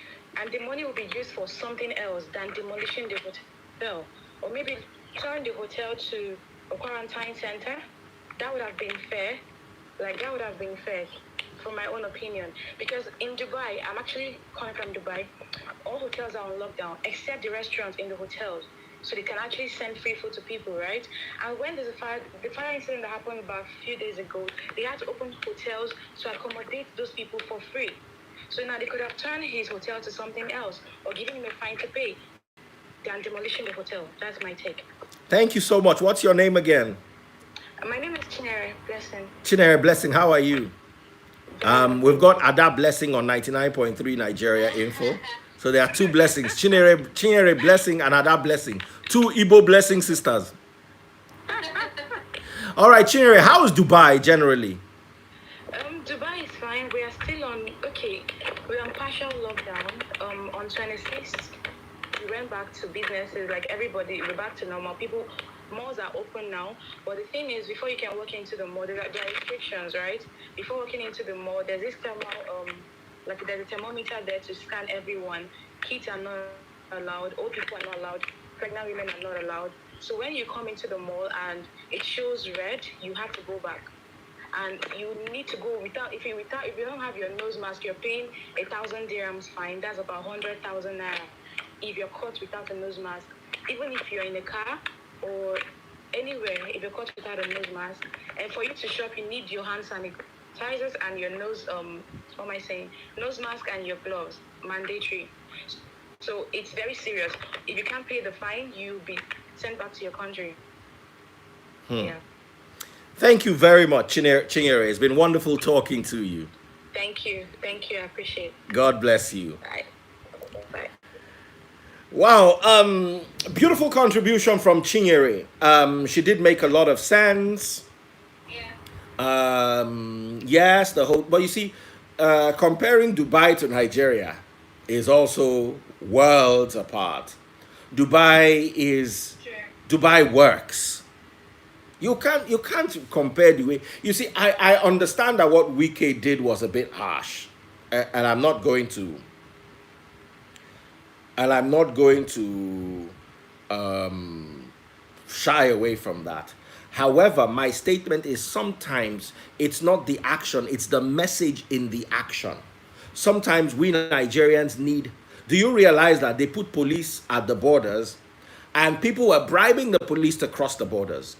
and the money will be used for something else than demolishing the hotel. Or maybe turn the hotel to a quarantine center. That would have been fair. That would have been fair, from my own opinion. Because in Dubai, I'm actually coming from Dubai, all hotels are on lockdown, except the restaurants in the hotels. So they can actually send free food to people, right? And when there's the fire incident that happened about a few days ago, they had to open hotels to accommodate those people for free. So now they could have turned his hotel to something else or given him a fine to pay than demolishing the hotel. That's my take. Thank you so much. What's your name again? My name is Chinere Blessing. Chinere Blessing, how are you? We've got Ada Blessing on 99.3 Nigeria Info. So there are two blessings, Chinere Blessing and Ada Blessing. Two Igbo Blessing sisters. All right, Chinere, how is Dubai generally? Dubai is fine. We are still we're on partial lockdown. On 26th, we went back to businesses like everybody. We're back to normal. Malls are open now. But the thing is, before you can walk into the mall, there are restrictions, right? Before walking into the mall, there's this thermal, there's a thermometer there to scan everyone. Kids are not allowed. Old people are not allowed. Pregnant women are not allowed. So when you come into the mall and it shows red, you have to go back. And you need to go if you don't have your nose mask, you're paying 1,000 dirhams fine. That's about 100,000 naira. If you're caught without a nose mask, even if you're in a car or anywhere, if you're caught without a nose mask, and for you to shop, you need your hand sanitizers and your nose. Nose mask and your gloves, mandatory. So it's very serious. If you can't pay the fine, you'll be sent back to your country. Yeah. Thank you very much, Chinere. It's been wonderful talking to you. Thank you. I appreciate it. God bless you. Bye. Bye. Wow, beautiful contribution from Chinyere. She did make a lot of sense. Yeah. Yes, the whole, but you see, comparing Dubai to Nigeria is also worlds apart. Dubai is Sure. Dubai works. You can't compare the way you see. I understand that what Wike did was a bit harsh, and I'm not going to shy away from that. However, my statement is sometimes it's not the action, it's the message in the action. Sometimes we Nigerians need. Do you realize that they put police at the borders and people were bribing the police to cross the borders?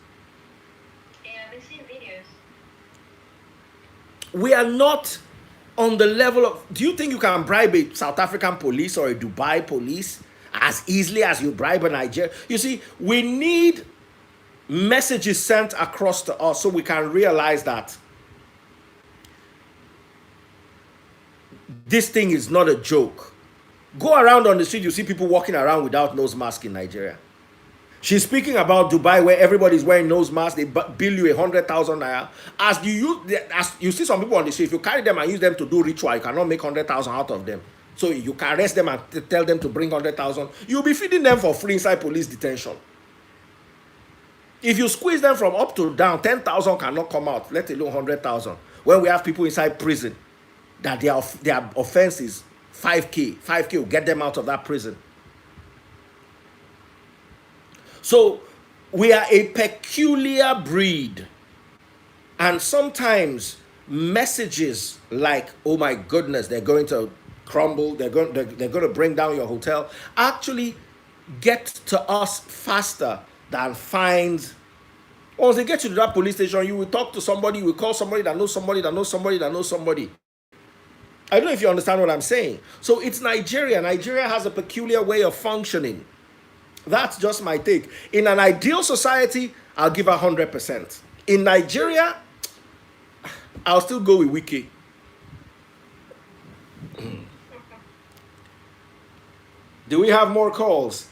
Yeah, I've been seeing videos. We are not on the level of. Do you think you can bribe a South African police or a Dubai police as easily as you bribe a Nigeria? You see, we need messages sent across to us so we can realize that this thing is not a joke. Go around on the street, you see people walking around without nose mask in Nigeria. She's speaking about Dubai where everybody's wearing nose masks. They bill you 100,000 naira. As you see some people on the street, if you carry them and use them to do ritual, you cannot make 100,000 out of them. So you can arrest them and tell them to bring 100,000. You'll be feeding them for free inside police detention. If you squeeze them from up to down, 10,000 cannot come out, let alone 100,000. When we have people inside prison, that their offense is 5K. 5K will get them out of that prison. So we are a peculiar breed. And sometimes messages like, oh my goodness, they're going to crumble, they're going to bring down your hotel, actually get to us faster than fines. Once they get you to that police station, you will talk to somebody, you will call somebody that knows somebody that knows somebody that knows somebody. I don't know if you understand what I'm saying. So it's Nigeria. Nigeria has a peculiar way of functioning. That's just my take. In an ideal society, I'll give 100%. In Nigeria, I'll still go with Wiki. Do we have more calls?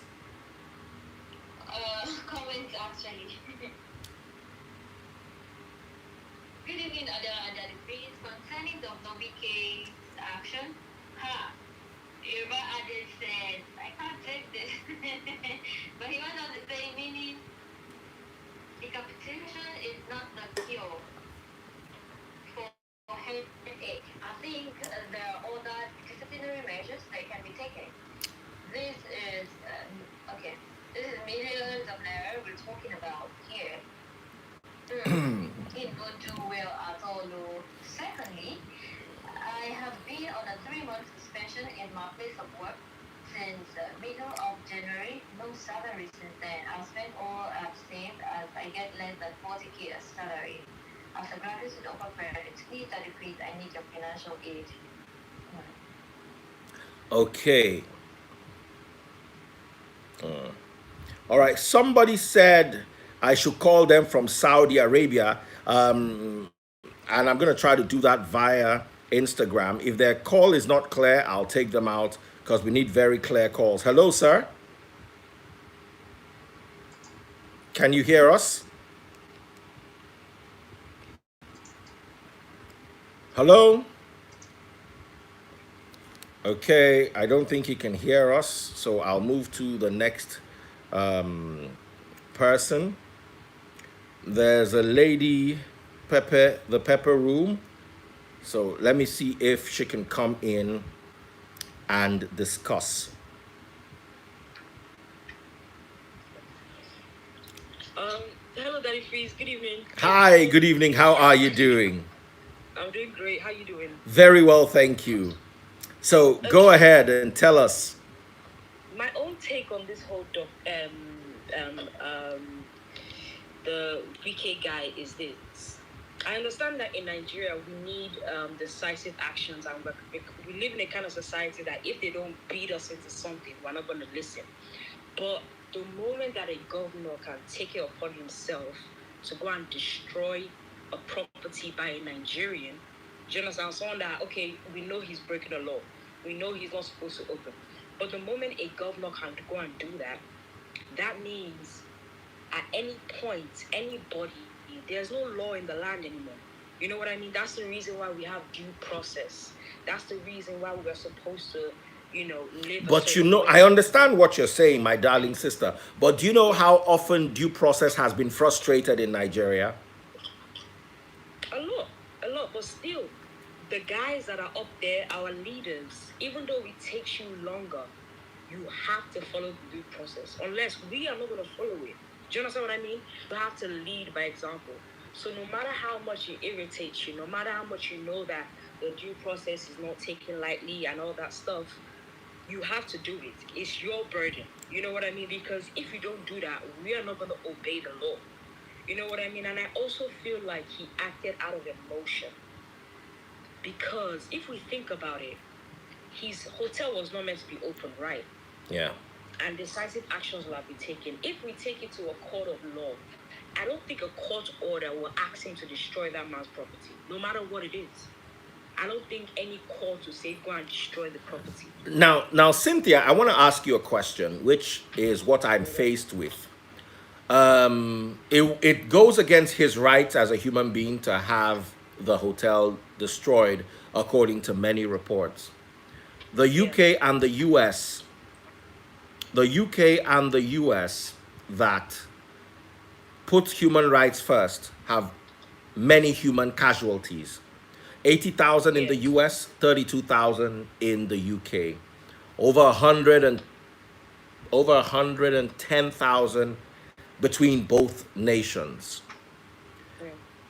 Comments actually. Good evening, other degrees concerning Dr. BK's action. Ha! Yoruba adage said, I can't take this. But he went on to say, meaning, decapitation is not the cure for headache. I think there are other disciplinary measures that can be taken. This is, okay, this is millions of naira we're talking about here. It would do well at all. Secondly, I have been on a 3-month suspension in my place of work since middle of January. No salary since then. I've spent all I've saved as I get less than 40K as salary. As a graduate with upper credit, please decrease. I need your financial aid. Okay. All right. Somebody said I should call them from Saudi Arabia. And I'm going to try to do that via Instagram. If their call is not clear, I'll take them out because we need very clear calls. Hello, sir. Can you hear us? Hello? Okay, I don't think he can hear us, so I'll move to the next person. There's a lady, Pepper, the Pepper Room. So let me see if she can come in and discuss. Hello, Daddy Freeze. Good evening. Hi, good evening. How are you doing? I'm doing great. How you doing? Very well, thank you. So go ahead and tell us. My own take on this whole the VK guy is this. I understand that in Nigeria we need decisive actions, and we live in a kind of society that if they don't beat us into something, we're not going to listen. But the moment that a governor can take it upon himself to go and destroy a property by a Nigerian, do you understand? Someone that, okay, we know he's breaking the law. We know he's not supposed to open. But the moment a governor can go and do that, that means at any point, anybody, there's no law in the land anymore. You know what I mean? That's the reason why we have due process. That's the reason why we're supposed to, live a But you certain know, way. I understand what you're saying, my darling sister. But do you know how often due process has been frustrated in Nigeria? A lot, a lot. But still, the guys that are up there, our leaders, even though it takes you longer, you have to follow the due process. Unless we are not going to follow it. Do you understand what I mean? You have to lead by example. So no matter how much it irritates you, no matter how much you know that the due process is not taken lightly and all that stuff, you have to do it. It's your burden. You know what I mean? Because if you don't do that, we are not going to obey the law. You know what I mean? And I also feel like he acted out of emotion. Because if we think about it, his hotel was not meant to be open, right? Yeah. And decisive actions will have been taken. If we take it to a court of law, I don't think a court order will ask him to destroy that man's property, no matter what it is. I don't think any court will say go and destroy the property. Now, Cynthia, I want to ask you a question, which is what I'm faced with. It goes against his rights as a human being to have the hotel destroyed, according to many reports. The UK and the US, that put human rights first have many human casualties. 80,000 in the US, 32,000 in the UK. Over 110,000 between both nations.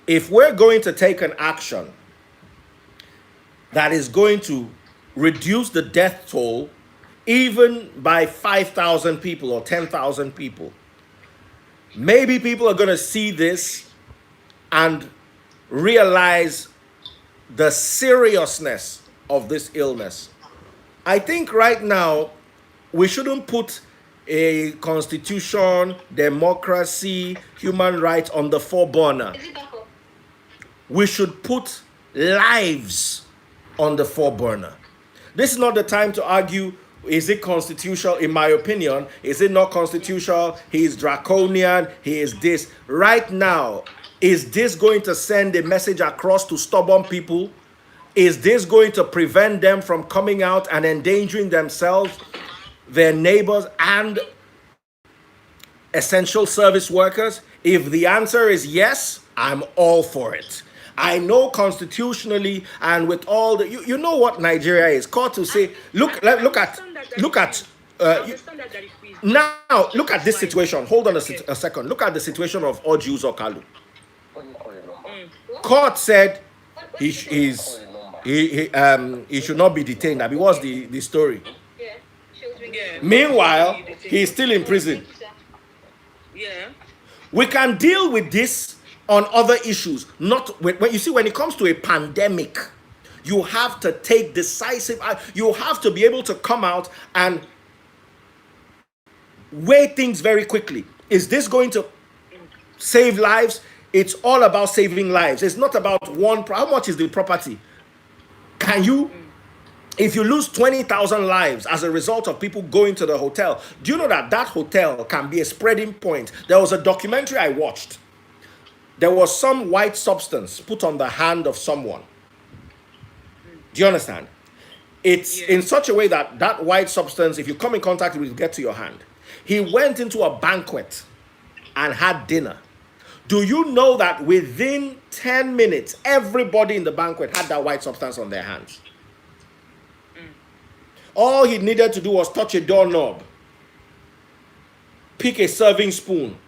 If we're going to take an action that is going to reduce the death toll even by 5,000 people or 10,000 people, maybe people are going to see this and realize the seriousness of this illness. I think right now we shouldn't put a constitution, democracy, human rights on the forerunner. Is it back up? We should put lives on the forerunner. This is not the time to argue, is it constitutional? In my opinion, is it not constitutional? He is draconian, he is this. Right now, is this going to send a message across to stubborn people? Is this going to prevent them from coming out and endangering themselves, their neighbors, and essential service workers? If the answer is yes, I'm all for it. I know constitutionally and with all the you know what Nigeria is called to say. Look at now. Look at this situation. Hold on a second. Look at the situation of Oji Uzokalu. Court said he should not be detained. That was the story. Meanwhile, he's still in prison. Yeah. We can deal with this on other issues. Not when you see, when it comes to a pandemic, you have to take decisive. You have to be able to come out and weigh things very quickly. Is this going to save lives? It's all about saving lives. It's not about one. How much is the property? Can you? If you lose 20,000 lives as a result of people going to the hotel, do you know that that hotel can be a spreading point? There was a documentary I watched. There was some white substance put on the hand of someone. Do you understand? It's in such a way that that white substance, if you come in contact with it, will get to your hand. He went into a banquet and had dinner. Do you know that within 10 minutes, everybody in the banquet had that white substance on their hands? All he needed to do was touch a doorknob, pick a serving spoon.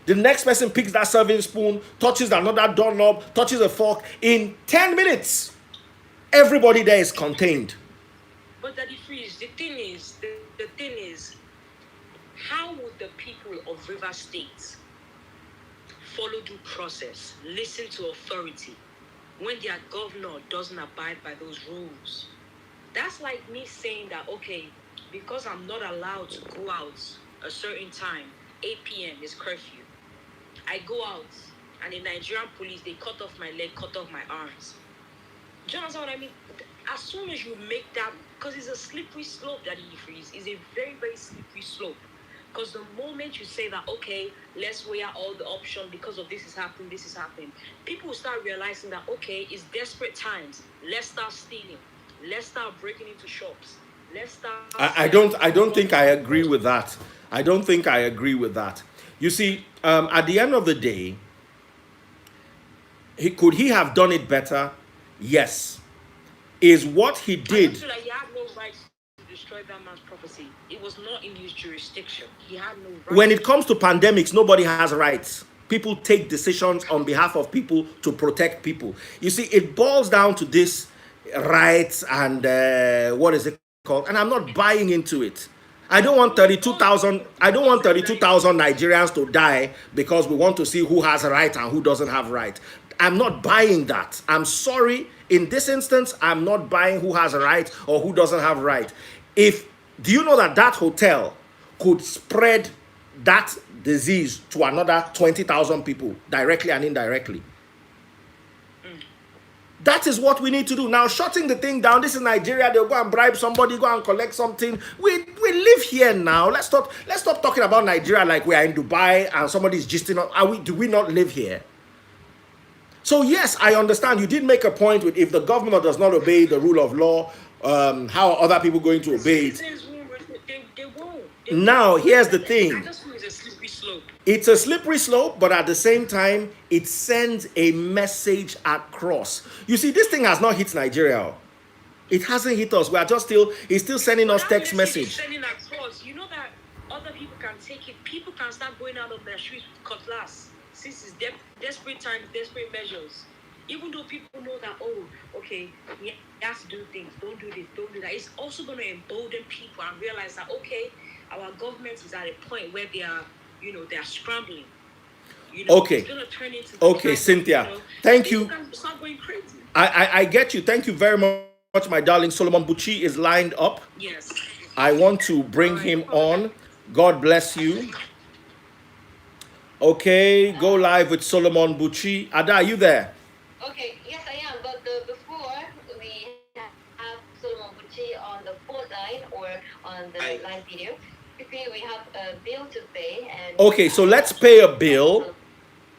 The next person picks that serving spoon, touches another doorknob, touches a fork. In 10 minutes, everybody there is contained. But Daddy Freeze, the thing is, how would the people of River State follow due process, listen to authority, when their governor doesn't abide by those rules? That's like me saying that, okay, because I'm not allowed to go out a certain time, 8 p.m. is curfew. I go out, and the Nigerian police, they cut off my leg, cut off my arms. Do you understand what I mean? as soon as you make that, because it's a slippery slope, Daddy Freeze, it's a very, very slippery slope. Because the moment you say that, okay, let's weigh out all the options because of this is happening, people will start realizing that, okay, it's desperate times. Let's start stealing. Let's start breaking into shops. Let's start. I don't think I agree with that. I don't think I agree with that. You see, at the end of the day, could he have done it better? Yes. Is what he I don't did. feel like he had no right to destroy that man's property. It was not in his jurisdiction. He had no right. When it comes to pandemics, nobody has rights. People take decisions on behalf of people to protect people. You see, it boils down to this rights and what is it called? And I'm not buying into it. I don't want 32,000. I don't want 32,000 Nigerians to die because we want to see who has a right and who doesn't have right. I'm not buying that. I'm sorry. In this instance, I'm not buying who has a right or who doesn't have right. Do you know that that hotel could spread that disease to another 20,000 people directly and indirectly? That is what we need to do. Now, shutting the thing down, this is Nigeria, they'll go and bribe somebody, go and collect something. We live here now. Let's stop talking about Nigeria like we are in Dubai and somebody's gisting on. Do we not live here? So yes, I understand. You did make a point with if the governor does not obey the rule of law, how are other people going to obey it? They won't. Now, here's the thing. I just feel it's a slippery slope. It's a slippery slope, but at the same time, it sends a message across. You see, this thing has not hit Nigeria. It hasn't hit us. We are just he's still sending us text message. Sending across. You know that other people can take it. People can start going out of their streets with cutlass. Since it's desperate times, desperate measures. Even though people know that, oh, okay, we have to do things. Don't do this, don't do that. It's also going to embolden people and realize that, okay, our government is at a point where they are, they are scrambling. Okay. It's going to turn into okay, Cynthia. Thank you. Start going crazy. I get you. Thank you very much, my darling. Solomon Buchi is lined up. Yes. I want to bring him on. God bless you. Okay, go live with Solomon Buchi. Ada, are you there? Okay, yes I am, but before we have Solomon Buchi on the phone line or on the live video, we have a bill to pay. And okay, so let's pay a bill.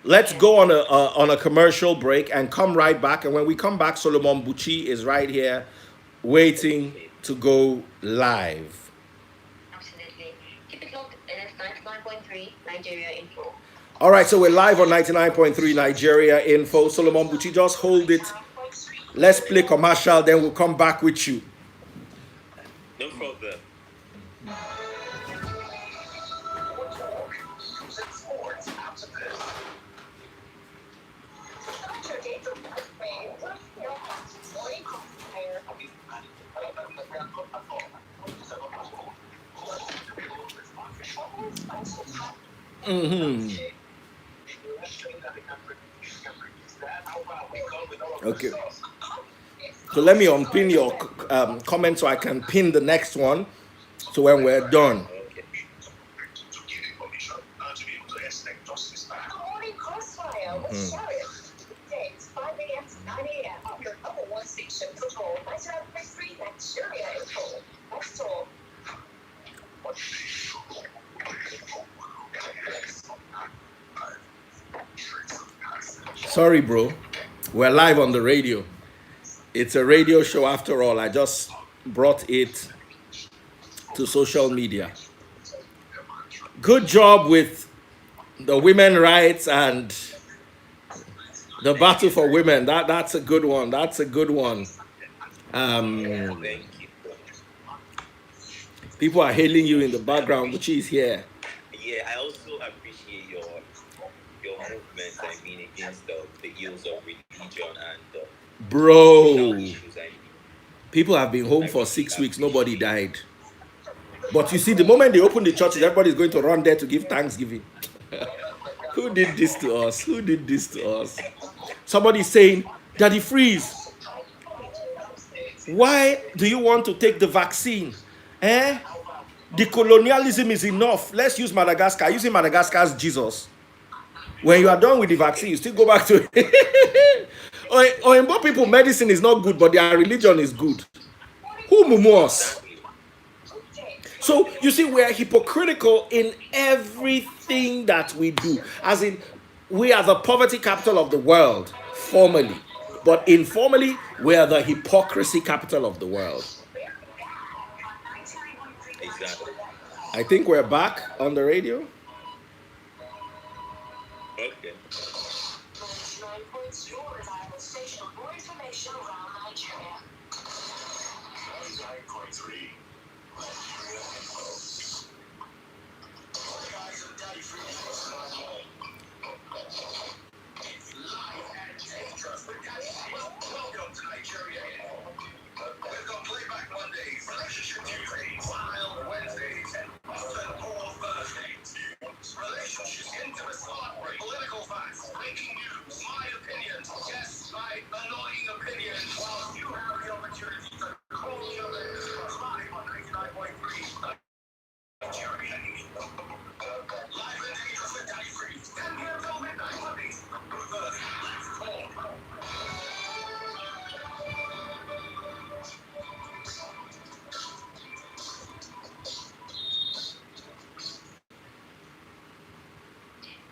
Let's go on a commercial break and come right back. And when we come back, Solomon Buchi is right here waiting to go live. Absolutely. Keep it locked. It's 99.3 Nigeria Info. All right, so we're live on 99.3 Nigeria Info. Solomon Buchi, just hold it. Let's play commercial, then we'll come back with you. No problem. Okay. So let me unpin your comment so I can pin the next one. So when we're done. Sorry, bro. We're live on the radio. It's a radio show after all. I just brought it to social media. Good job with the women rights and the battle for women. That's a good one. That's a good one. People are hailing you in the background, but she's here. Yeah, I also appreciate your movement. I mean, against the ills of religion and bro. Issues, People have been home for 6 weeks. Nobody died. But you see, the moment they open the churches, everybody's going to run there to give thanksgiving. Who did this to us? Who did this to us? Somebody's saying, Daddy Freeze, why do you want to take the vaccine? The colonialism is enough. Let's use Madagascar. Using Madagascar as Jesus. When you are done with the vaccine, you still go back to it. Oimbo people medicine is not good, but their religion is good. Who mumos? Exactly. So you see, we are hypocritical in everything that we do. As in, we are the poverty capital of the world, formally. But informally, we are the hypocrisy capital of the world. Exactly. I think we're back on the radio. Okay.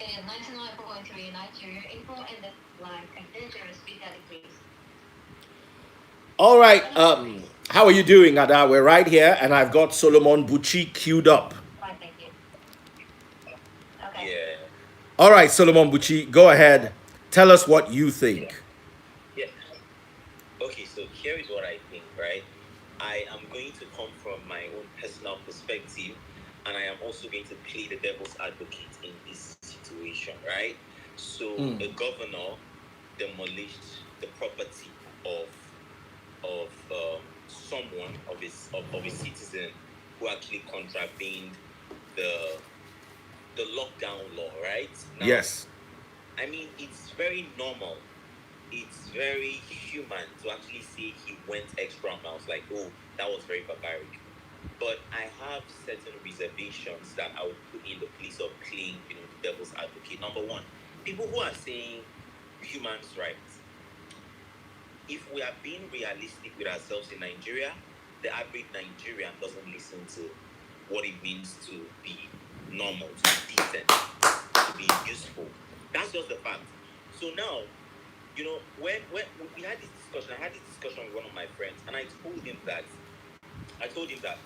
In 99.3 Nigeria, April ended like a dangerous beta decrease. All right. How are you doing, Ada? We're right here, and I've got Solomon Buchi queued up. Fine, thank you. Okay. Yeah. All right, Solomon Buchi, go ahead. Tell us what you think. Yeah. Okay, so here is what I think, right? I am going to come from my own personal perspective, and I am also going to play the devil's advocate in this situation, right? So a governor demolished the property of someone of a citizen who actually contravened the the lockdown law, right? Now, Yes. I mean, it's very normal. It's very human to actually say he went extra miles. Like, oh, that was very barbaric. But I have certain reservations that I would put in the place of playing, the devil's advocate. Number one, people who are saying human rights. If we are being realistic with ourselves in Nigeria, the average Nigerian doesn't listen to what it means to be normal, to be decent, to be useful. That's just the fact. So now, when we had this discussion, I had this discussion with one of my friends, and I told him that,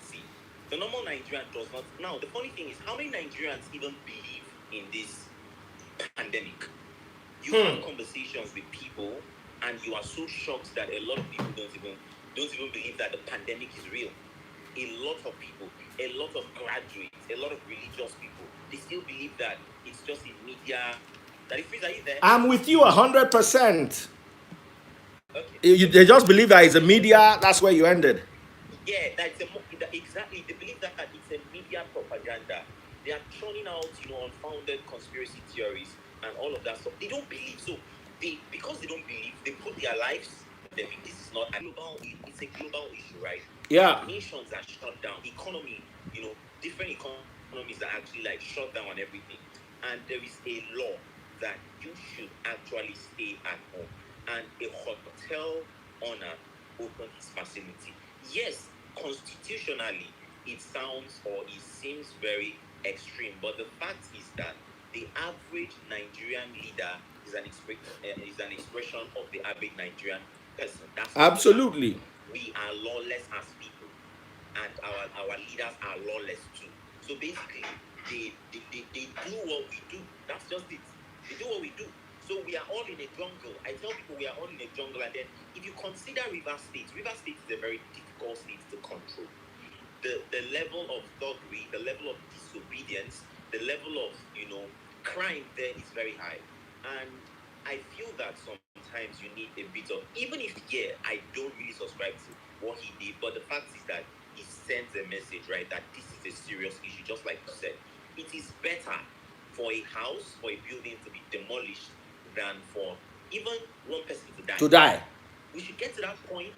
see, the normal Nigerian does not. Now, the funny thing is, how many Nigerians even believe in this pandemic? You have conversations with people, and you are so shocked that a lot of people don't even believe that the pandemic is real. A lot of people, a lot of graduates, a lot of religious people, they still believe that it's just in media. That if are you there? I'm with you 100%. Okay. They just believe that it's a media. That's where you ended. Yeah, exactly. They believe that it's a media propaganda. They are churning out, unfounded conspiracy theories and all of that stuff. They don't believe. So because they don't believe, they put their lives. They think this is not a global. It's a global issue, right? Yeah. Nations are shut down. Economy, different economies are actually like shut down and everything. And there is a law that you should actually stay at home. And a hotel owner opened his facility. Yes, constitutionally, it sounds or it seems very extreme, but the fact is that the average Nigerian leader is an expression of the average Nigerian person. That's Absolutely. we are lawless as people, and our leaders are lawless too. So basically, they do what we do. That's just it. They do what we do. So we are all in a jungle. I tell people we are all in a jungle, and then if you consider River State is a very difficult state to control. The level of thuggery, the level of disobedience, the level of crime there is very high, and I feel that sometimes you need a bit of, even if I don't really subscribe to what he did, but the fact is that he sends a message, right, that this is a serious issue. Just like you said, it is better for a house, for a building to be demolished than for even one person to die. To die. We should get to that point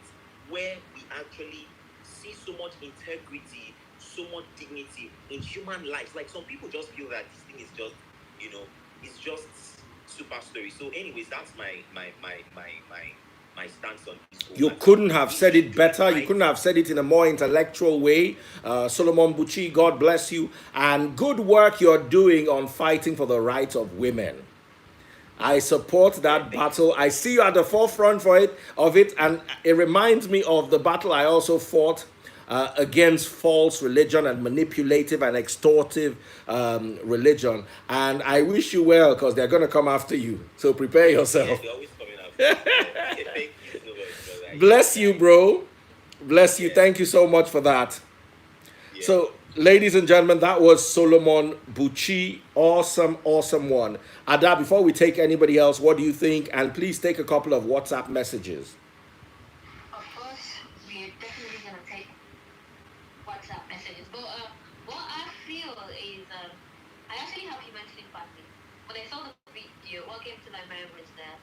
where we actually see so much integrity, so much dignity in human lives. Like some people just feel that this thing is just, it's just super story. So, anyways, that's my stance on this whole You matter. couldn't have If said you it do it better. You right, couldn't have said it in a more intellectual way. Solomon Buchi, God bless you. And good work you're doing on fighting for the rights of women. I support yeah, that thank you battle. so I much. see you at the forefront of it, and it reminds me of the battle I also fought against false religion and manipulative and extortive religion. And I wish you well because they're going to come after you. So prepare Yeah, yourself. they're always coming after me. But thank you so much, brother. You Bless you, guys, bro. Bless you. yeah, Thank you so much for that. yeah. So, ladies and gentlemen, that was Solomon Buchi. Awesome, awesome one. Ada, before we take anybody else, what do you think? And please take a couple of WhatsApp messages. Of course, we're definitely gonna take WhatsApp messages. But what I feel is I actually have human sympathy. When I saw the video, what came to my mind was that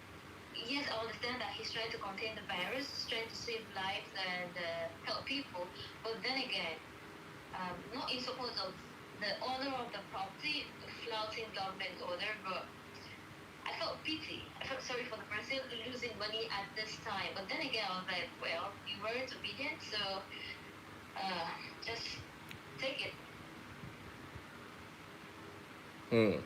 yes, I understand that he's trying to contain the virus, trying to save lives and help people. But then again, not in support of the owner of the property flouting government order, but I felt pity. I felt sorry for the person losing money at this time. But then again, I was like, well, you weren't obedient, so just take it. Hmm.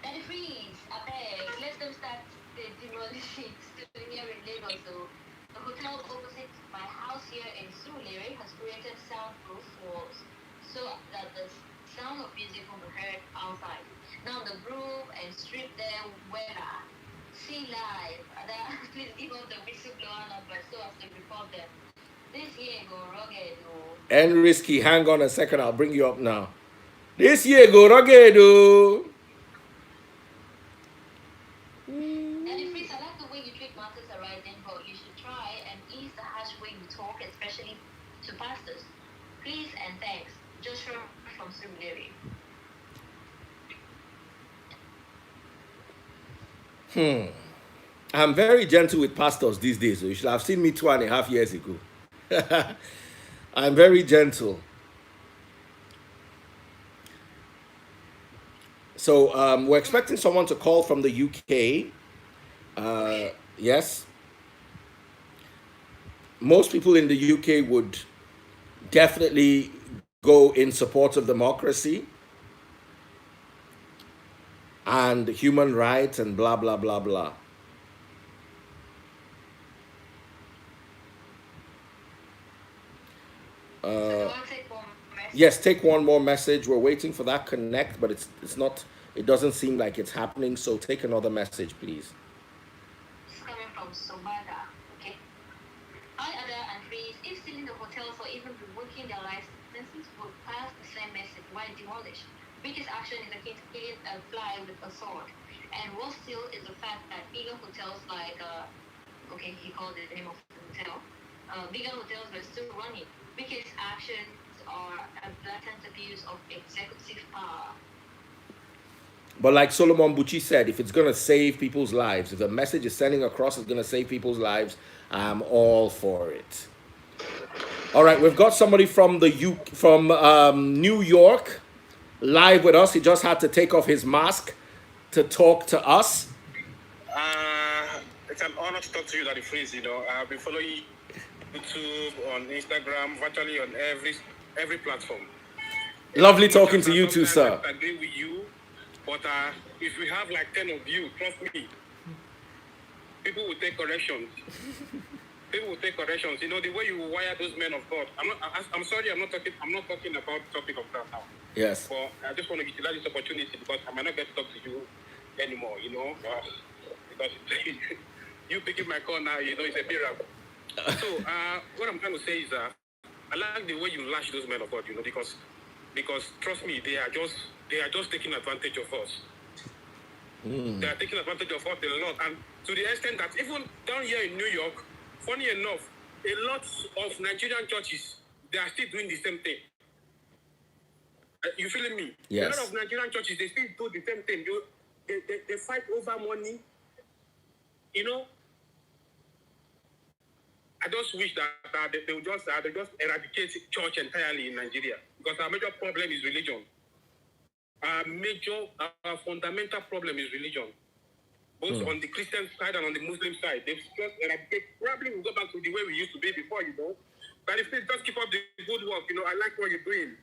And freeze, I beg, let them start demolishing still here in Lagos. So the hotel opposite my house here in Surulere has created soundproof walls so that the sound of music will be heard outside. Now the broom and strip them weather. See live. Please give us the whistleblower number so as to report them. This year go rugged, oh. And risky, hang on a second. I'll bring you up now. This year go rugged, oh. And if Chris, I like the way you treat matters arising, but you should try and ease the harsh way you talk, especially to pastors. Please and thanks. Joshua from Surulere. I'm very gentle with pastors these days. So you should have seen me 2.5 years ago. I'm very gentle. So we're expecting someone to call from the UK. Yes. Most people in the UK would definitely go in support of democracy and human rights and blah, blah, blah, blah. So you want to take one message? Yes, take one more message. We're waiting for that connect, but it's not. It doesn't seem like it's happening. So take another message, please. It's coming from Somada. Okay. Hi, Ada and Freeze. If still in the hotels or even revoking their licenses would pass the same message, why demolish? Biggest action is akin to killing a fly with a sword. And worse still is the fact that bigger hotels like, okay, he called it the name of the hotel, bigger hotels were still running. Biggest actions are a blatant abuse of executive power. But like Solomon Buchi said, if it's going to save people's lives, if the message is sending across is going to save people's lives, I'm all for it. All right, we've got somebody from New York live with us. He just had to take off his mask to talk to us. It's an honor to talk to you, Daddy Freeze. I've been following YouTube, on Instagram, virtually on every platform. Lovely talking to you too, Sometimes sir. I agree with you, but if we have like 10 of you, trust me, people will take corrections. People will take corrections. The way you wire those men of God. I'm sorry, I'm not talking about topic of that now. Yes. But I just want to utilize this opportunity because I might not get to talk to you anymore. Because you picking my call now, it's a miracle. So what I'm trying to say is I like the way you lash those men of God, because trust me, they are just taking advantage of us. They are taking advantage of us a lot, and to the extent that even down here in New York, funny enough, a lot of Nigerian churches, they are still doing the same thing. You feeling me? Yes. A lot of Nigerian churches, they still do the same thing. They fight over money. I just wish that they will just eradicate church entirely in Nigeria, because our major problem is religion. Our fundamental problem is religion, both on the Christian side and on the Muslim side. They've just probably will go back to the way we used to be before, But if they just keep up the good work, I like what you're doing.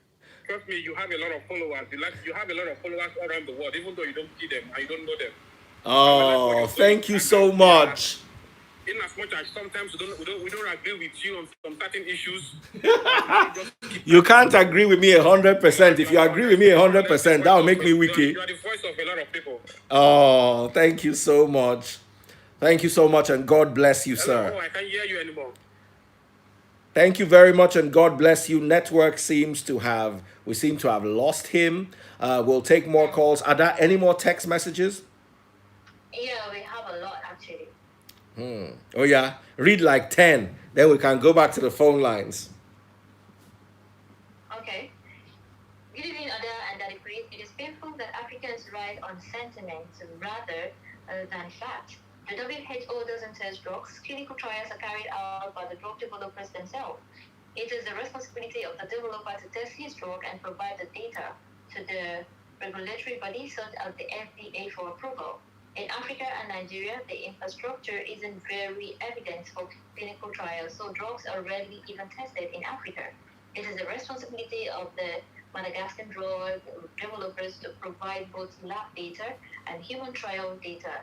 Trust me, you have a lot of followers. You have a lot of followers all around the world, even though you don't see them and you don't know them. Oh, thank you so much. In as much as sometimes we don't agree with you on some certain issues. You can't agree with me 100%. If you agree with me 100%, that will make me wiki. You are the voice of a lot of people. Oh, thank you so much. Thank you so much, and God bless you, sir. Oh, I can't hear you anymore. Thank you very much, and God bless you. Network we seem to have lost him. We'll take more calls. Are there any more text messages? Yeah, we have a lot actually. Oh yeah, read like 10. Then we can go back to the phone lines. Okay. Good evening, Ada and Daddy Priest. It is painful that Africans ride on sentiment rather than fact. The WHO doesn't test drugs. Clinical trials are carried out by the drug developers themselves. It is the responsibility of the developer to test his drug and provide the data to the regulatory body such as the FDA for approval. In Africa and Nigeria, the infrastructure isn't very evident for clinical trials, so drugs are rarely even tested in Africa. It is the responsibility of the Madagascar drug developers to provide both lab data and human trial data.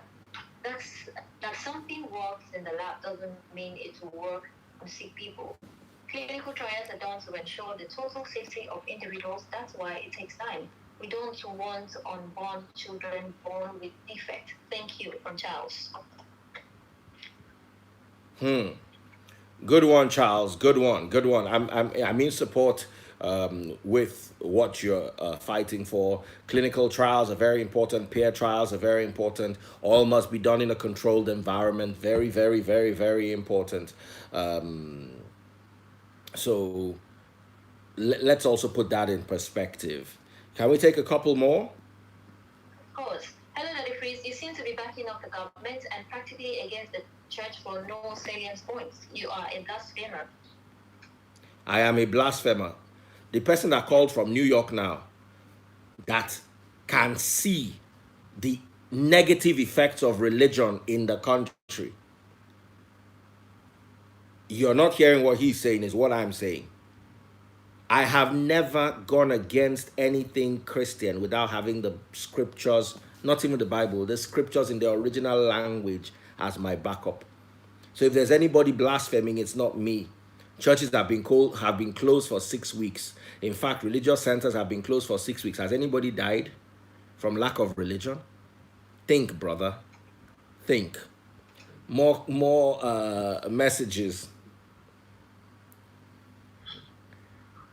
That something works in the lab doesn't mean it will work on sick people. Clinical trials are done to ensure the total safety of individuals. That's why it takes time. We don't want unborn children born with defect. Thank you, from Charles. Good one, Charles. Good one. Good one. I'm in support with what you're fighting for. Clinical trials are very important. Peer trials are very important. All must be done in a controlled environment. Very, very, very, very important. So let's also put that in perspective. Can we take a couple more? Of course. Hello, Daddy Freeze. You seem to be backing up the government and practically against the church for no salient points. You are a blasphemer. I am a blasphemer. The person that called from New York now, that can see the negative effects of religion in the country. You're not hearing what he's saying, is what I'm saying. I have never gone against anything Christian without having the scriptures, not even the Bible, the scriptures in the original language as my backup. So if there's anybody blaspheming, it's not me. Churches have been closed for 6 weeks. In fact, religious centers have been closed for 6 weeks. Has anybody died from lack of religion? Think, brother. Think. More messages.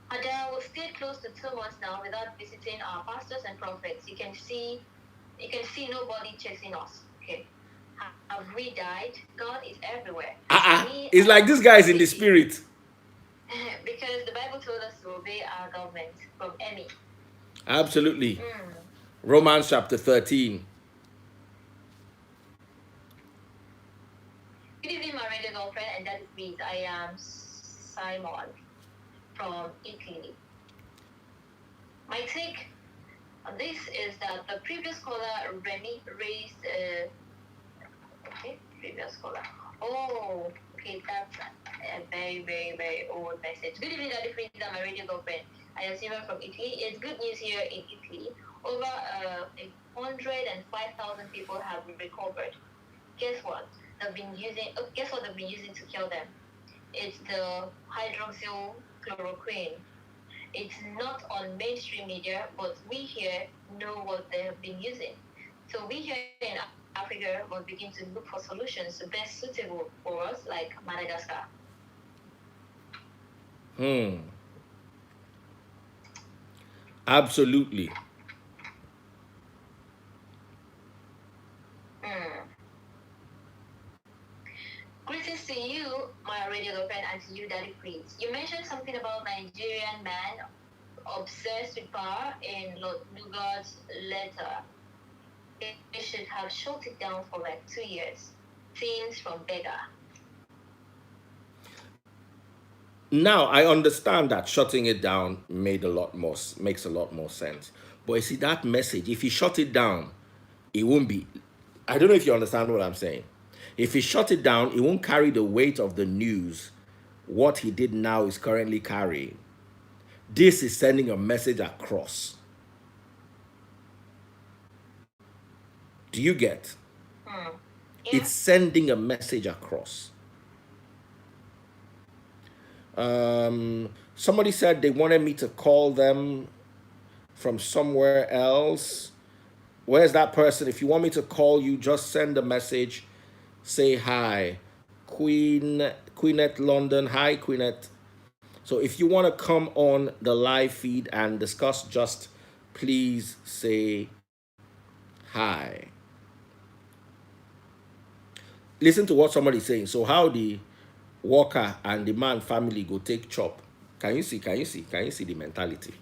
Ada, we've stayed close to 2 months now without visiting our pastors and prophets. You can see nobody chasing us. Okay. Have we died? God is everywhere. It's like this guy is in the spirit. Because the Bible told us to obey our government from any. Absolutely. Romans chapter 13. Good evening, my radio girlfriend, and that is me. I am Simon from Italy. My take on this is that the previous caller, Remy, raised previous caller. Oh, okay, that's a very, very, very old message. Good evening, Daddy Prince, and my radio girlfriend. I am Simon from Italy. It's good news here in Italy. Over 105,000 people have recovered. Guess what? Guess what they've been using to kill them? It's the hydroxychloroquine. It's not on mainstream media, but we here know what they have been using. So we here in Africa will begin to look for solutions best suitable for us, like Madagascar. Absolutely. Greetings to you, my radio girlfriend, and to you, Daddy Prince. You mentioned something about Nigerian man obsessed with power in Lord Lugard's letter. They should have shut it down for like 2 years. Things from beggar. Now I understand that shutting it down makes a lot more sense. But you see, that message, if he shut it down, it won't be. I don't know if you understand what I'm saying. If he shut it down, it won't carry the weight of the news. What he did now is currently carrying. This is sending a message across. Do you get? Yeah. It's sending a message across. Somebody said they wanted me to call them from somewhere else. Where's that person? If you want me to call you, just send a message. Say hi. Queenette London. Hi, Queenette. So if you want to come on the live feed and discuss, just please say hi. Listen to what somebody's saying. So how the Walker and the man family go take chop? Can you see the mentality?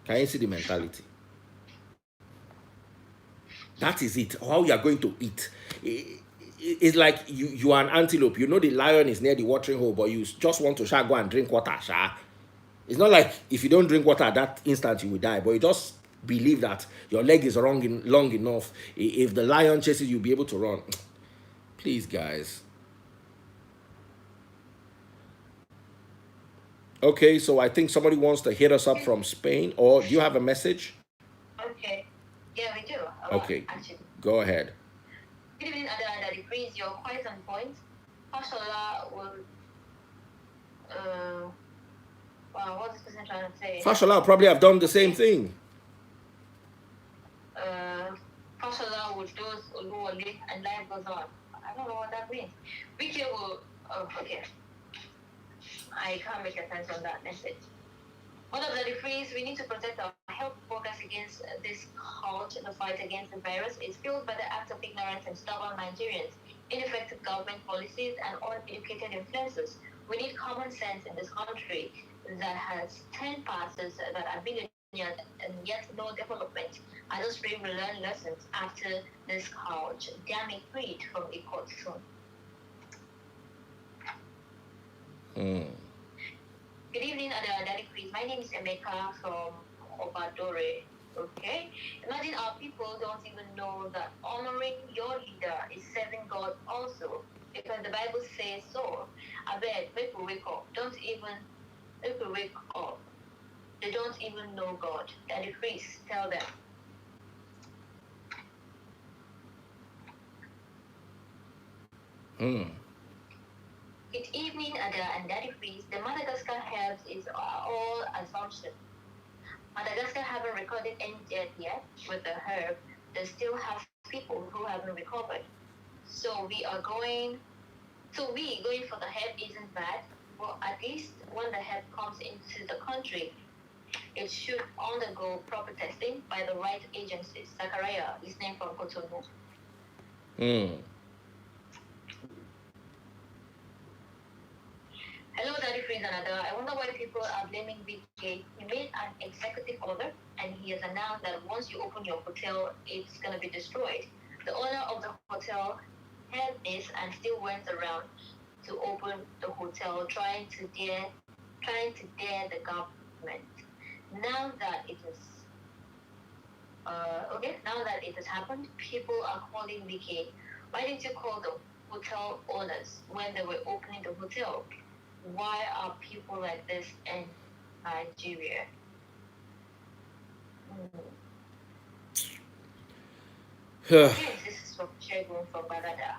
Can you see the mentality? That is it. How you are going to eat. It's like you are an antelope. You know the lion is near the watering hole, but you just want to go and drink water. It's not like if you don't drink water at that instant, you will die. But you just believe that your leg is long enough. If the lion chases you, you'll be able to run. Please, guys. Okay, so I think somebody wants to hit us up from Spain. Or do you have a message? Okay. Yeah, we do. Okay, actually. Go ahead. Good evening, Ada Decrees. You're quite on point. Fashola will. Wow, what's this person trying to say? Fashola probably have done the same thing. Fashola will do Oluwole and life goes on. I don't know what that means. Wiki will. Oh, okay. I can't make a sense on that message. One of the decrees, we need to protect our health workers against this cult. The fight against the virus is fueled by the act of ignorance and stubborn Nigerians, ineffective government policies, and uneducated influencers. We need common sense in this country that has 10 passes that are billionaires and yet no development. I just pray we learn lessons after this cult. Damn it, read from the court soon. Good evening, Daddy Chris. My name is Emeka from Obadore. Okay? Imagine our people don't even know that honoring your leader is serving God also. Because the Bible says so. I beg, make we wake up. Make we wake up. They don't even know God. Daddy Chris, tell them. Good evening, Ada and Daddy Chris. The Madagascar health is all assumption. Madagascar haven't recorded any death yet with the herb. They still have people who haven't recovered. So going for the herb isn't bad. Well, at least when the herb comes into the country, it should undergo proper testing by the right agencies. Zachariah is named from Cotonou. Hello, Daddy Freeze and Ada. I wonder why people are blaming BK. He made an executive order and he has announced that once you open your hotel, it's going to be destroyed. The owner of the hotel heard this and still went around to open the hotel, trying to dare the government. Now that it has happened, people are calling BK. Why didn't you call the hotel owners when they were opening the hotel? Why are people like this in Nigeria? Yes, this is from Shegun from Bagada.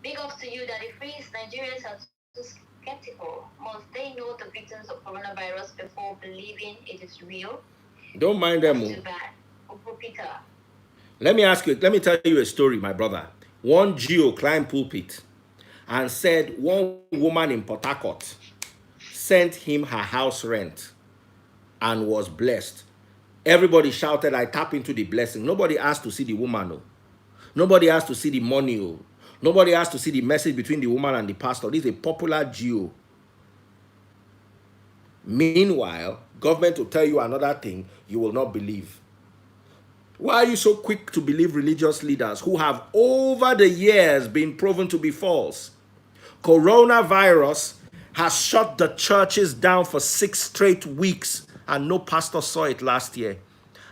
Big ups to you, Daddy Freeze. Nigerians are too skeptical. Must they know the victims of coronavirus before believing it is real? Don't mind them. Too bad. Peter. Let me tell you a story, my brother. One Geo climbed pulpit and said one woman in Port Harcourt sent him her house rent and was blessed. Everybody shouted, I tap into the blessing. Nobody asked to see the woman. No. Nobody asked to see the money. Oh. Nobody asked to see the message between the woman and the pastor. This is a popular Geo. Meanwhile, government will tell you another thing you will not believe. Why are you so quick to believe religious leaders who have over the years been proven to be false? Coronavirus has shut the churches down for 6 straight weeks, and no pastor saw it last year.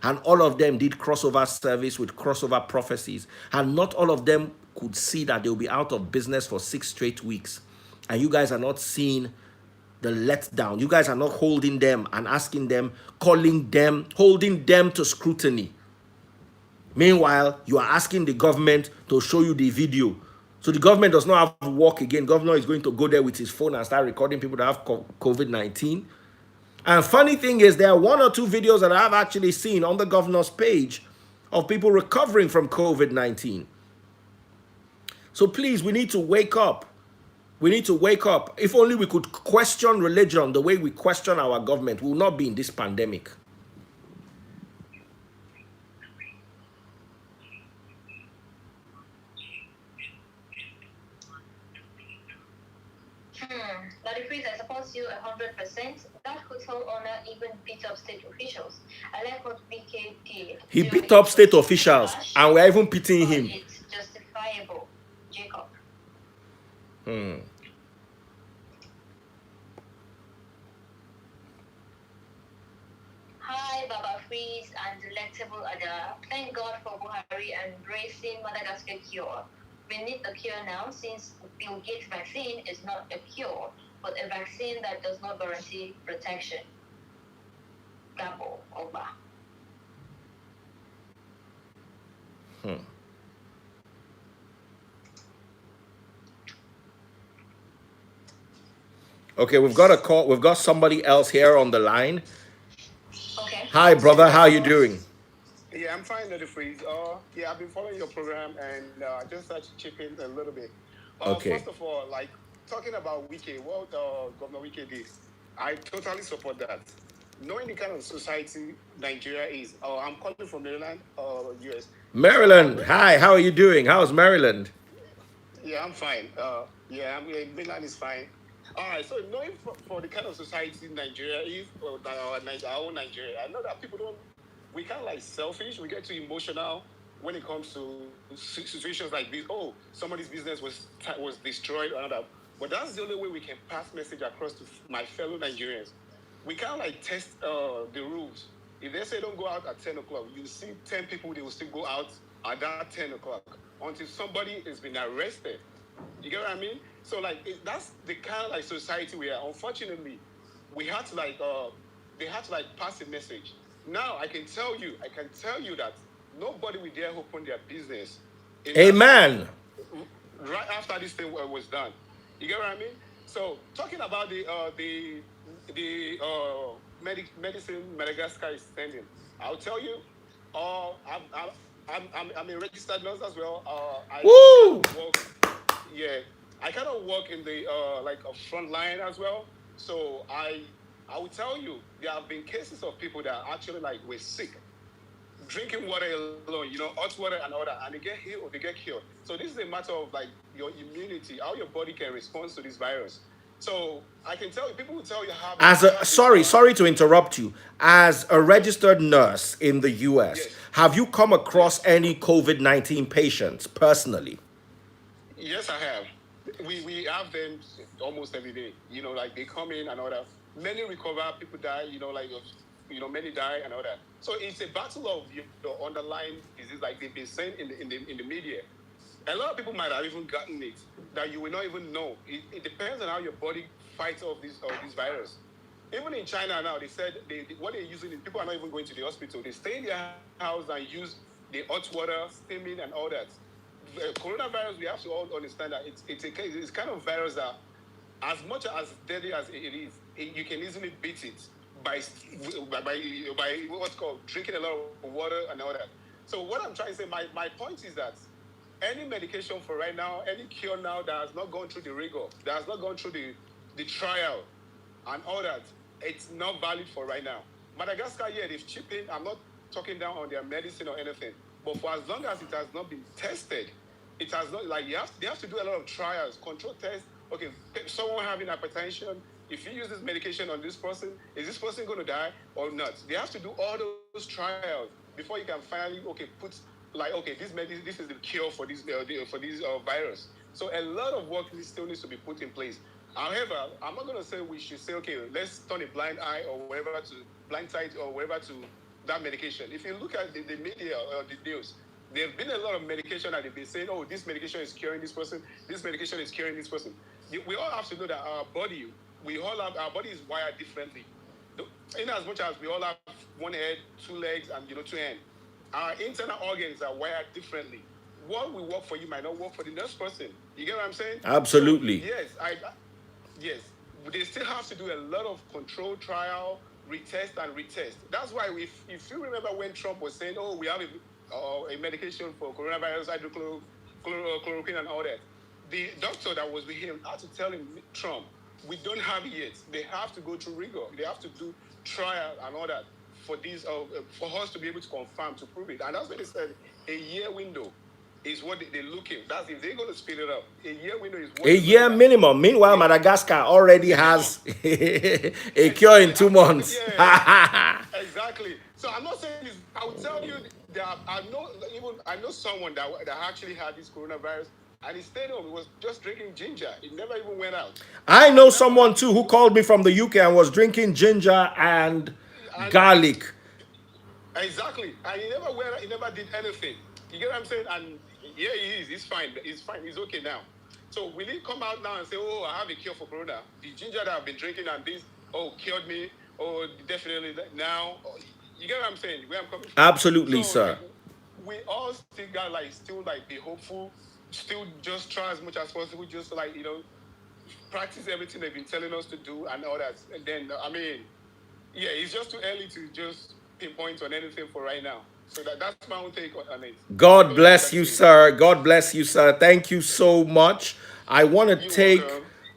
And all of them did crossover service with crossover prophecies. And not all of them could see that they'll be out of business for 6 straight weeks. And you guys are not seeing the letdown. You guys are not holding them and asking them, calling them, holding them to scrutiny. Meanwhile, you are asking the government to show you the video. So the government does not have to work again. Governor is going to go there with his phone and start recording people that have COVID-19. And funny thing is, there are 1 or 2 videos that I've actually seen on the governor's page of people recovering from COVID-19. So please, we need to wake up. We need to wake up. If only we could question religion the way we question our government, we will not be in this pandemic. But the priest, I support you 100%. That hotel owner even beat up state officials. I like what BK did. He beat up state officials, and we're even pitying him. It's justifiable, Jacob. Hi, Baba Freeze and Delectable Ada. Thank God for Buhari embracing Madagascar cure. We need a cure now since Bill Gates vaccine is not a cure, but a vaccine that does not guarantee protection. Gabo Oba. Okay, we've got a call. We've got somebody else here on the line. Okay. Hi, brother. How are you doing? Yeah, I'm fine, Lady Freeze. Yeah, I've been following your program and just had to chip in a little bit. Okay. First of all, like talking about Wike, what Governor Wike did, I totally support that. Knowing the kind of society Nigeria is, I'm calling from Maryland, US. Maryland. Hi, how are you doing? How's Maryland? Yeah, I'm fine. Maryland is fine. All right, so knowing for the kind of society Nigeria is, our own Nigeria, I know that people don't, we kind of like selfish, we get too emotional when it comes to situations like this. Oh, somebody's business was destroyed or another. But that's the only way we can pass message across to my fellow Nigerians. We can't like test the rules. If they say don't go out at 10 o'clock, you see 10 people, they will still go out at that 10 o'clock until somebody has been arrested. You get what I mean? So like that's the kind of like society we are. Unfortunately, we had to like they had to like pass a message. Now I can tell you that nobody will dare open their business. Amen. Right after this thing was done, you get what I mean? So talking about the medicine Madagascar is sending, I'll tell you, I'm a registered nurse as well. I kind of work in the like a front line as well. So I will tell you, there have been cases of people that actually like were sick, drinking water alone, hot water and all that, and they get healed or they get cured. So this is a matter of like your immunity, how your body can respond to this virus. So I can tell you, people will tell you how. Sorry to interrupt you. As a registered nurse in the US, Yes. have you come across any COVID-19 patients personally? Yes, I have. We have them almost every day. Like they come in and all that. Many recover, people die. Many die and all that. So it's a battle of your underlying disease, like they've been saying in the media. A lot of people might have even gotten it that you will not even know. It depends on how your body fights off this virus. Even in China now, they said what they're using is people are not even going to the hospital. They stay in their house and use the hot water, steaming, and all that. Coronavirus, we have to all understand that it's kind of virus that, as much as deadly as it is, you can easily beat it by what's called drinking a lot of water and all that. So what I'm trying to say, my point is that any medication for right now, any cure now that has not gone through the rigor, that has not gone through the trial and all that, it's not valid for right now. Madagascar, yeah, they've chipped in. I'm not talking down on their medicine or anything, but for as long as it has not been tested, it has not, like, they have to do a lot of trials, control tests. Okay, someone having hypertension, if you use this medication on this person, is this person going to die or not? They have to do all those trials before you can finally, put, like, this is the cure for this virus. So a lot of work still needs to be put in place. However, I'm not going to say we should say, okay, let's turn a blind eye or whatever to blind sight or whatever to that medication. If you look at the media or the news, there have been a lot of medication that they've been saying, oh, this medication is curing this person, this medication is curing this person. We all have to know that our body, our body is wired differently. In as much as we all have one head, two legs, and two hands, our internal organs are wired differently. What will work for you might not work for the next person. You get what I'm saying? Absolutely. So, yes, they still have to do a lot of control trial, retest and retest. That's why if you remember when Trump was saying, oh, we have a medication for coronavirus, hydrochloroquine and all that, the doctor that was with him had to tell him, Trump, we don't have it yet. They have to go through rigor. They have to do trial and all that for us to be able to confirm, to prove it. And that's what they said, a year window is what they're looking. That's if they're going to speed it up. A year window is what A year minimum. Meanwhile, Madagascar already has a cure in 2 months. Yeah, exactly. So I'm not saying this. I will tell you that I know someone that actually had this coronavirus, and he stayed home. He was just drinking ginger. He never even went out. I know someone too who called me from the UK and was drinking ginger and garlic. Exactly. And he never went out, he never did anything. You get what I'm saying? And yeah, he is. He's fine. He's fine. He's okay now. So will he come out now and say, oh, I have a cure for corona? The ginger that I've been drinking and this, cured me. Oh, definitely now. You get what I'm saying? Where I'm coming from? Absolutely, sir. We all still got still be hopeful. Still just try as much as possible. Just practice everything they've been telling us to do and all that. And then, yeah, it's just too early to just pinpoint on anything for right now. So that's my own take on it. God bless you, sir. God bless you, sir. Thank you so much. I want to take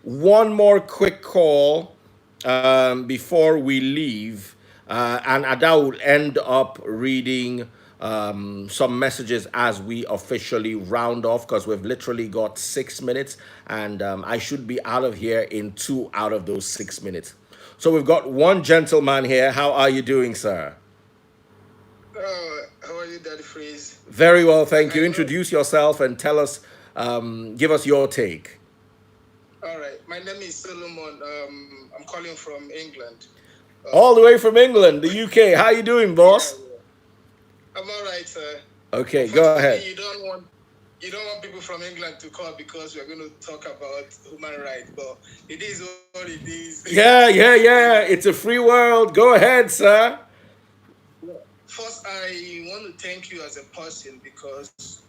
one more quick call before we leave. And Ada will end up reading some messages as we officially round off, because we've literally got 6 minutes, and I should be out of here in 2 out of those 6 minutes. So we've got one gentleman here. How are you doing, sir? How are you, Daddy Freeze? Very well, thank you. Introduce yourself and tell us, give us your take. All right. My name is Solomon. I'm calling from England. All the way from England, the UK. How you doing, boss? Yeah. I'm all right, sir. Okay, go ahead. You don't want people from England to call because we're going to talk about human rights, but it is what it is. Yeah. It's a free world. Go ahead, sir. First, I want to thank you as a person because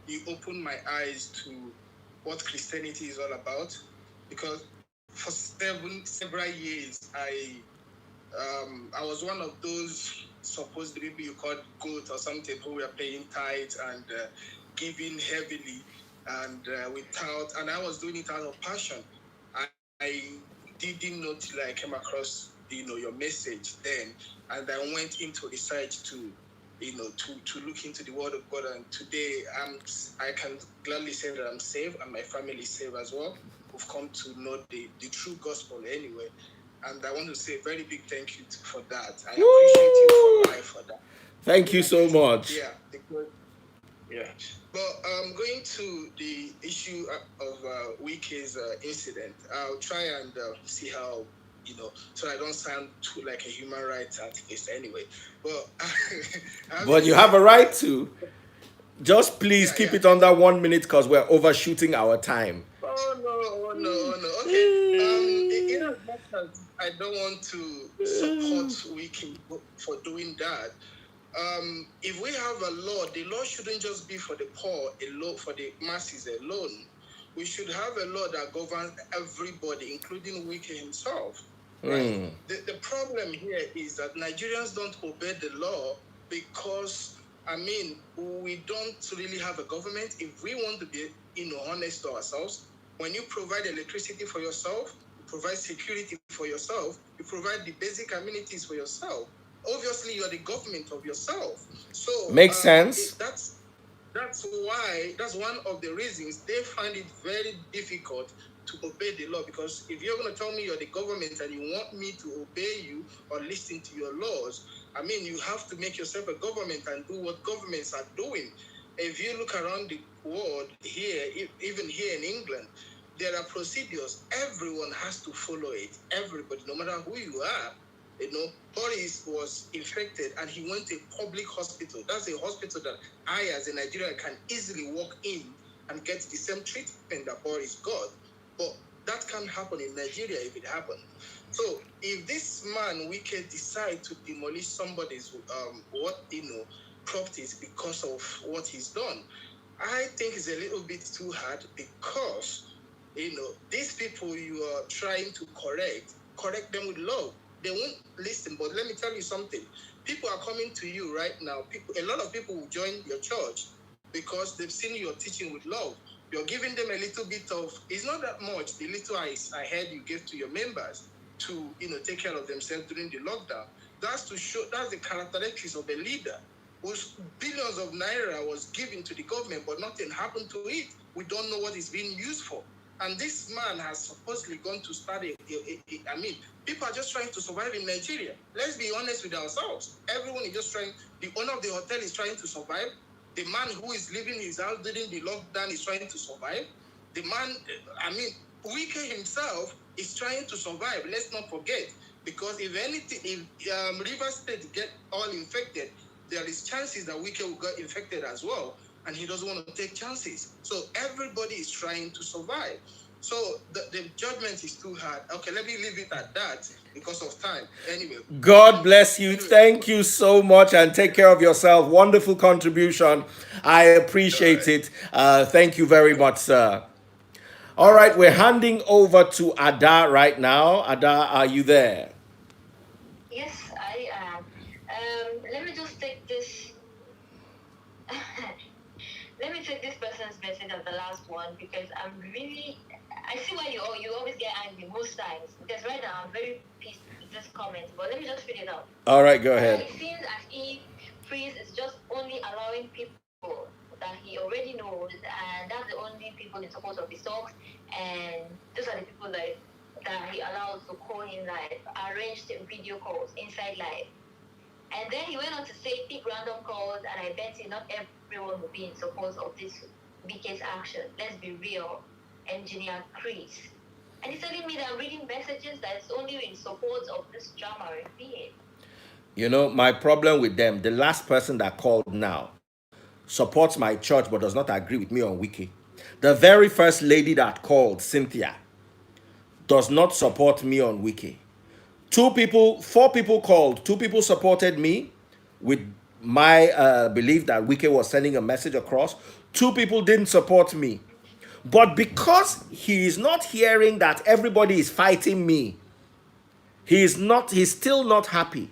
you opened my eyes to what Christianity is all about. Because for several years, I was one of those supposed people you called goat or something who were paying tithes and giving heavily and and I was doing it out of passion. I didn't know till I came across your message then, and I went into research to look into the Word of God, and today I can gladly say that I'm saved and my family is saved as well. We've come to know the true gospel anyway, and I want to say a very big thank you for that. I appreciate you for life for that. Thank you so much. Yeah. But going to the issue of Wike's incident, I'll try and see how, so I don't sound too like a human rights activist anyway. But you have a right to. Just please keep it under 1 minute because we're overshooting our time. Oh, no. Okay. In as much as I don't want to support Wike for doing that, if we have a law, the law shouldn't just be for the poor, a law for the masses alone. We should have a law that governs everybody, including Wike himself. Right? The problem here is that Nigerians don't obey the law because, we don't really have a government. If we want to be, honest to ourselves, when you provide electricity for yourself, you provide security for yourself, you provide the basic amenities for yourself. Obviously, you're the government of yourself. So makes sense. That's one of the reasons they find it very difficult to obey the law, because if you're going to tell me you're the government and you want me to obey you or listen to your laws, you have to make yourself a government and do what governments are doing. If you look around the world here, even here in England, there are procedures. Everyone has to follow it. Everybody, no matter who you are. Boris was infected and he went to a public hospital. That's a hospital that I, as a Nigerian, can easily walk in and get the same treatment that Boris got. But that can't happen in Nigeria if it happened. So if this man, Wike, decide to demolish somebody's properties because of what he's done, I think it's a little bit too hard because these people you are trying to correct them with love. They won't listen. But let me tell you something. People are coming to you right now. A lot of people will join your church because they've seen your teaching with love. You're giving them a little bit of, it's not that much, the little I heard you gave to your members to take care of themselves during the lockdown. That's the characteristics of a leader whose billions of naira was given to the government, but nothing happened to it. We don't know what it's being used for. And this man has supposedly gone to start people are just trying to survive in Nigeria. Let's be honest with ourselves. Everyone is just trying, the owner of the hotel is trying to survive. The man who is living his house during the lockdown is trying to survive. The man, Wike himself is trying to survive. Let's not forget. Because if River State get all infected, there is chances that Wike will get infected as well. And he doesn't want to take chances. So everybody is trying to survive. So the judgment is too hard. Okay, let me leave it at that because of time. Anyway. God bless you. Thank you so much and take care of yourself. Wonderful contribution. I appreciate it. Thank you very much, sir. All right, we're handing over to Ada right now. Ada, are you there? Yes, I am. Let me just take this. Let me take this person's message as the last one because I see why you always get angry most times. Because right now I'm very pissed with this comment. But let me just read it out. All right, go ahead. It seems as if Freeze is just only allowing people that he already knows, and that's the only people in support of his talks, and those are the people that he allows to call him live, arranged video calls inside live. And then he went on to say, pick random calls, and I bet you not everyone will be in support of this BK's action. Let's be real. Engineer Chris. And he's telling me that I'm reading messages that it's only in support of this drama repeating. My problem with them, the last person that called now supports my church but does not agree with me on Wiki. The very first lady that called, Cynthia, does not support me on Wiki. 4 people called. 2 people supported me with my belief that Wiki was sending a message across. 2 people didn't support me. But because he is not hearing that everybody is fighting me, he's still not happy.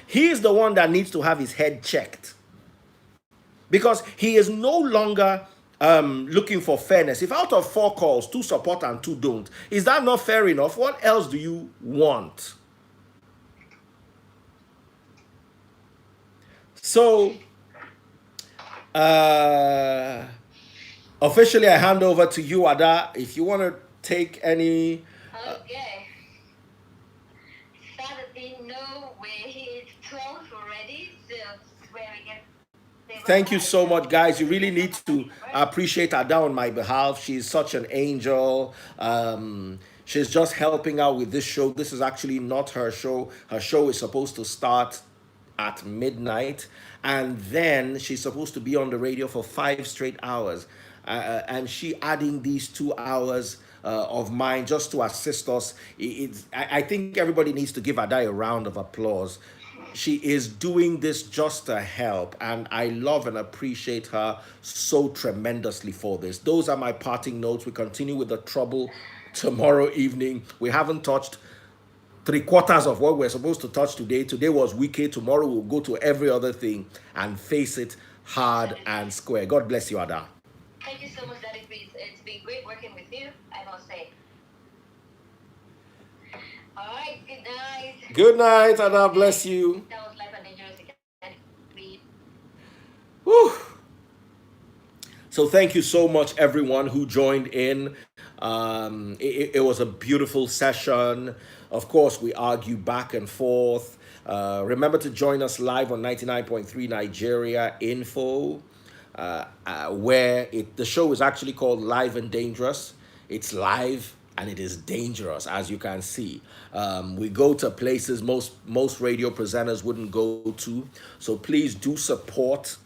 He is the one that needs to have his head checked. Because he is no longer looking for fairness. If out of 4 calls, 2 support and 2 don't, is that not fair enough? What else do you want? So, officially, I hand over to you, Ada. If you want to take any... Okay. Saturday, no way. It's 12 already, so swearing it. Thank you so much, guys. You really need to appreciate Ada on my behalf. She's such an angel. She's just helping out with this show. This is actually not her show. Her show is supposed to start at midnight, and then she's supposed to be on the radio for 5 straight hours. And she adding these 2 hours of mine just to assist us. I think everybody needs to give Ada a round of applause. She is doing this just to help, and I love and appreciate her so tremendously for this. Those are my parting notes. We continue with the trouble tomorrow evening. We haven't touched 3/4 of what we're supposed to touch today. Today was Wiki. Tomorrow we'll go to every other thing and face it hard and square. God bless you, Ada. Thank you so much, Daddy Chris. It's been great working with you, I must say. All right, good night. Good night, Ada. Bless you. That was Life and Dangerous Academy. Whew. So thank you so much, everyone who joined in. It was a beautiful session. Of course, we argue back and forth. Remember to join us live on 99.3 Nigeria Info, where the show is actually called Live and Dangerous. It's live and it is dangerous, as you can see. We go to places most radio presenters wouldn't go to. So please do support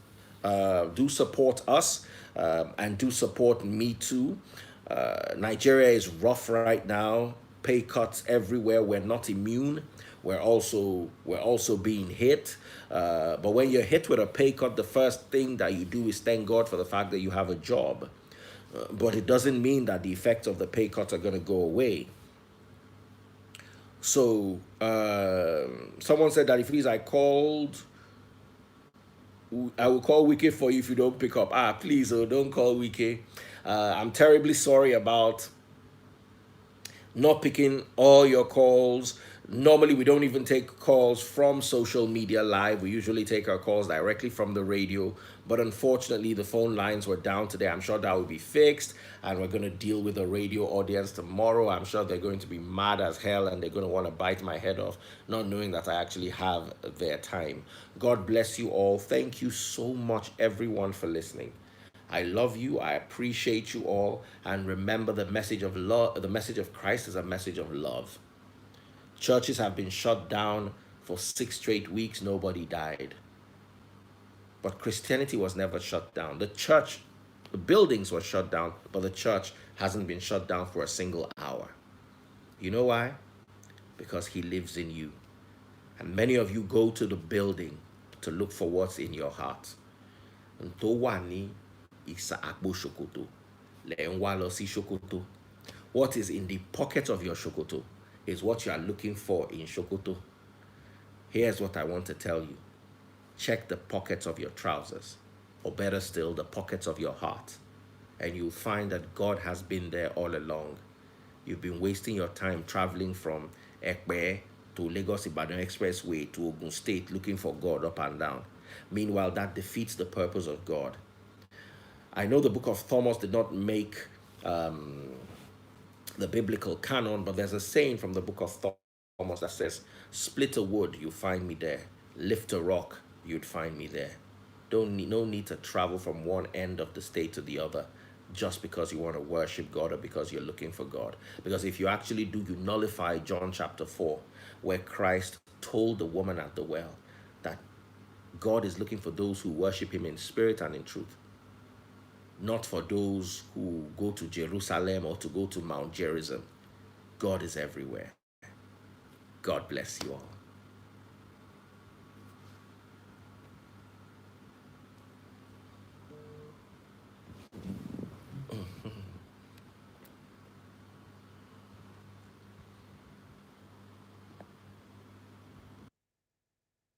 us, and do support me too. Nigeria is rough right now. Pay cuts everywhere. We're not immune. We're also being hit. But when you're hit with a pay cut, the first thing that you do is thank God for the fact that you have a job. But it doesn't mean that the effects of the pay cuts are going to go away. So someone said that if it is I will call Wiki for you if you don't pick up. Please, don't call Wiki. I'm terribly sorry about not picking all your calls. Normally, we don't even take calls from social media live. We usually take our calls directly from the radio. But unfortunately, the phone lines were down today. I'm sure that will be fixed. And we're going to deal with the radio audience tomorrow. I'm sure they're going to be mad as hell and they're going to want to bite my head off, not knowing that I actually have their time. God bless you all. Thank you so much, everyone, for listening. I love you. I appreciate you all. And remember, the message of love, the message of Christ is a message of love. Churches have been shut down for 6 straight weeks. Nobody died. But Christianity was never shut down. The buildings were shut down, but the church hasn't been shut down for a single hour. You know why? Because he lives in you. And many of you go to the building to look for what's in your heart. What is in the pocket of your shokoto is what you are looking for in shokoto. Here's what I want to tell you. Check the pockets of your trousers, or better still, the pockets of your heart, and you'll find that God has been there all along. You've been wasting your time traveling from Ekpe to Lagos Ibadan Expressway to Ogun State looking for God up and down. Meanwhile, that defeats the purpose of God. I know the book of Thomas did not make the biblical canon, but there's a saying from the book of Thomas that says, split a wood, you find me there. Lift a rock, you'd find me there. No need to travel from one end of the state to the other just because you want to worship God or because you're looking for God. Because if you actually do, you nullify John chapter 4, where Christ told the woman at the well that God is looking for those who worship him in spirit and in truth, not for those who go to Jerusalem or to go to Mount Gerizim. God is everywhere. God bless you all.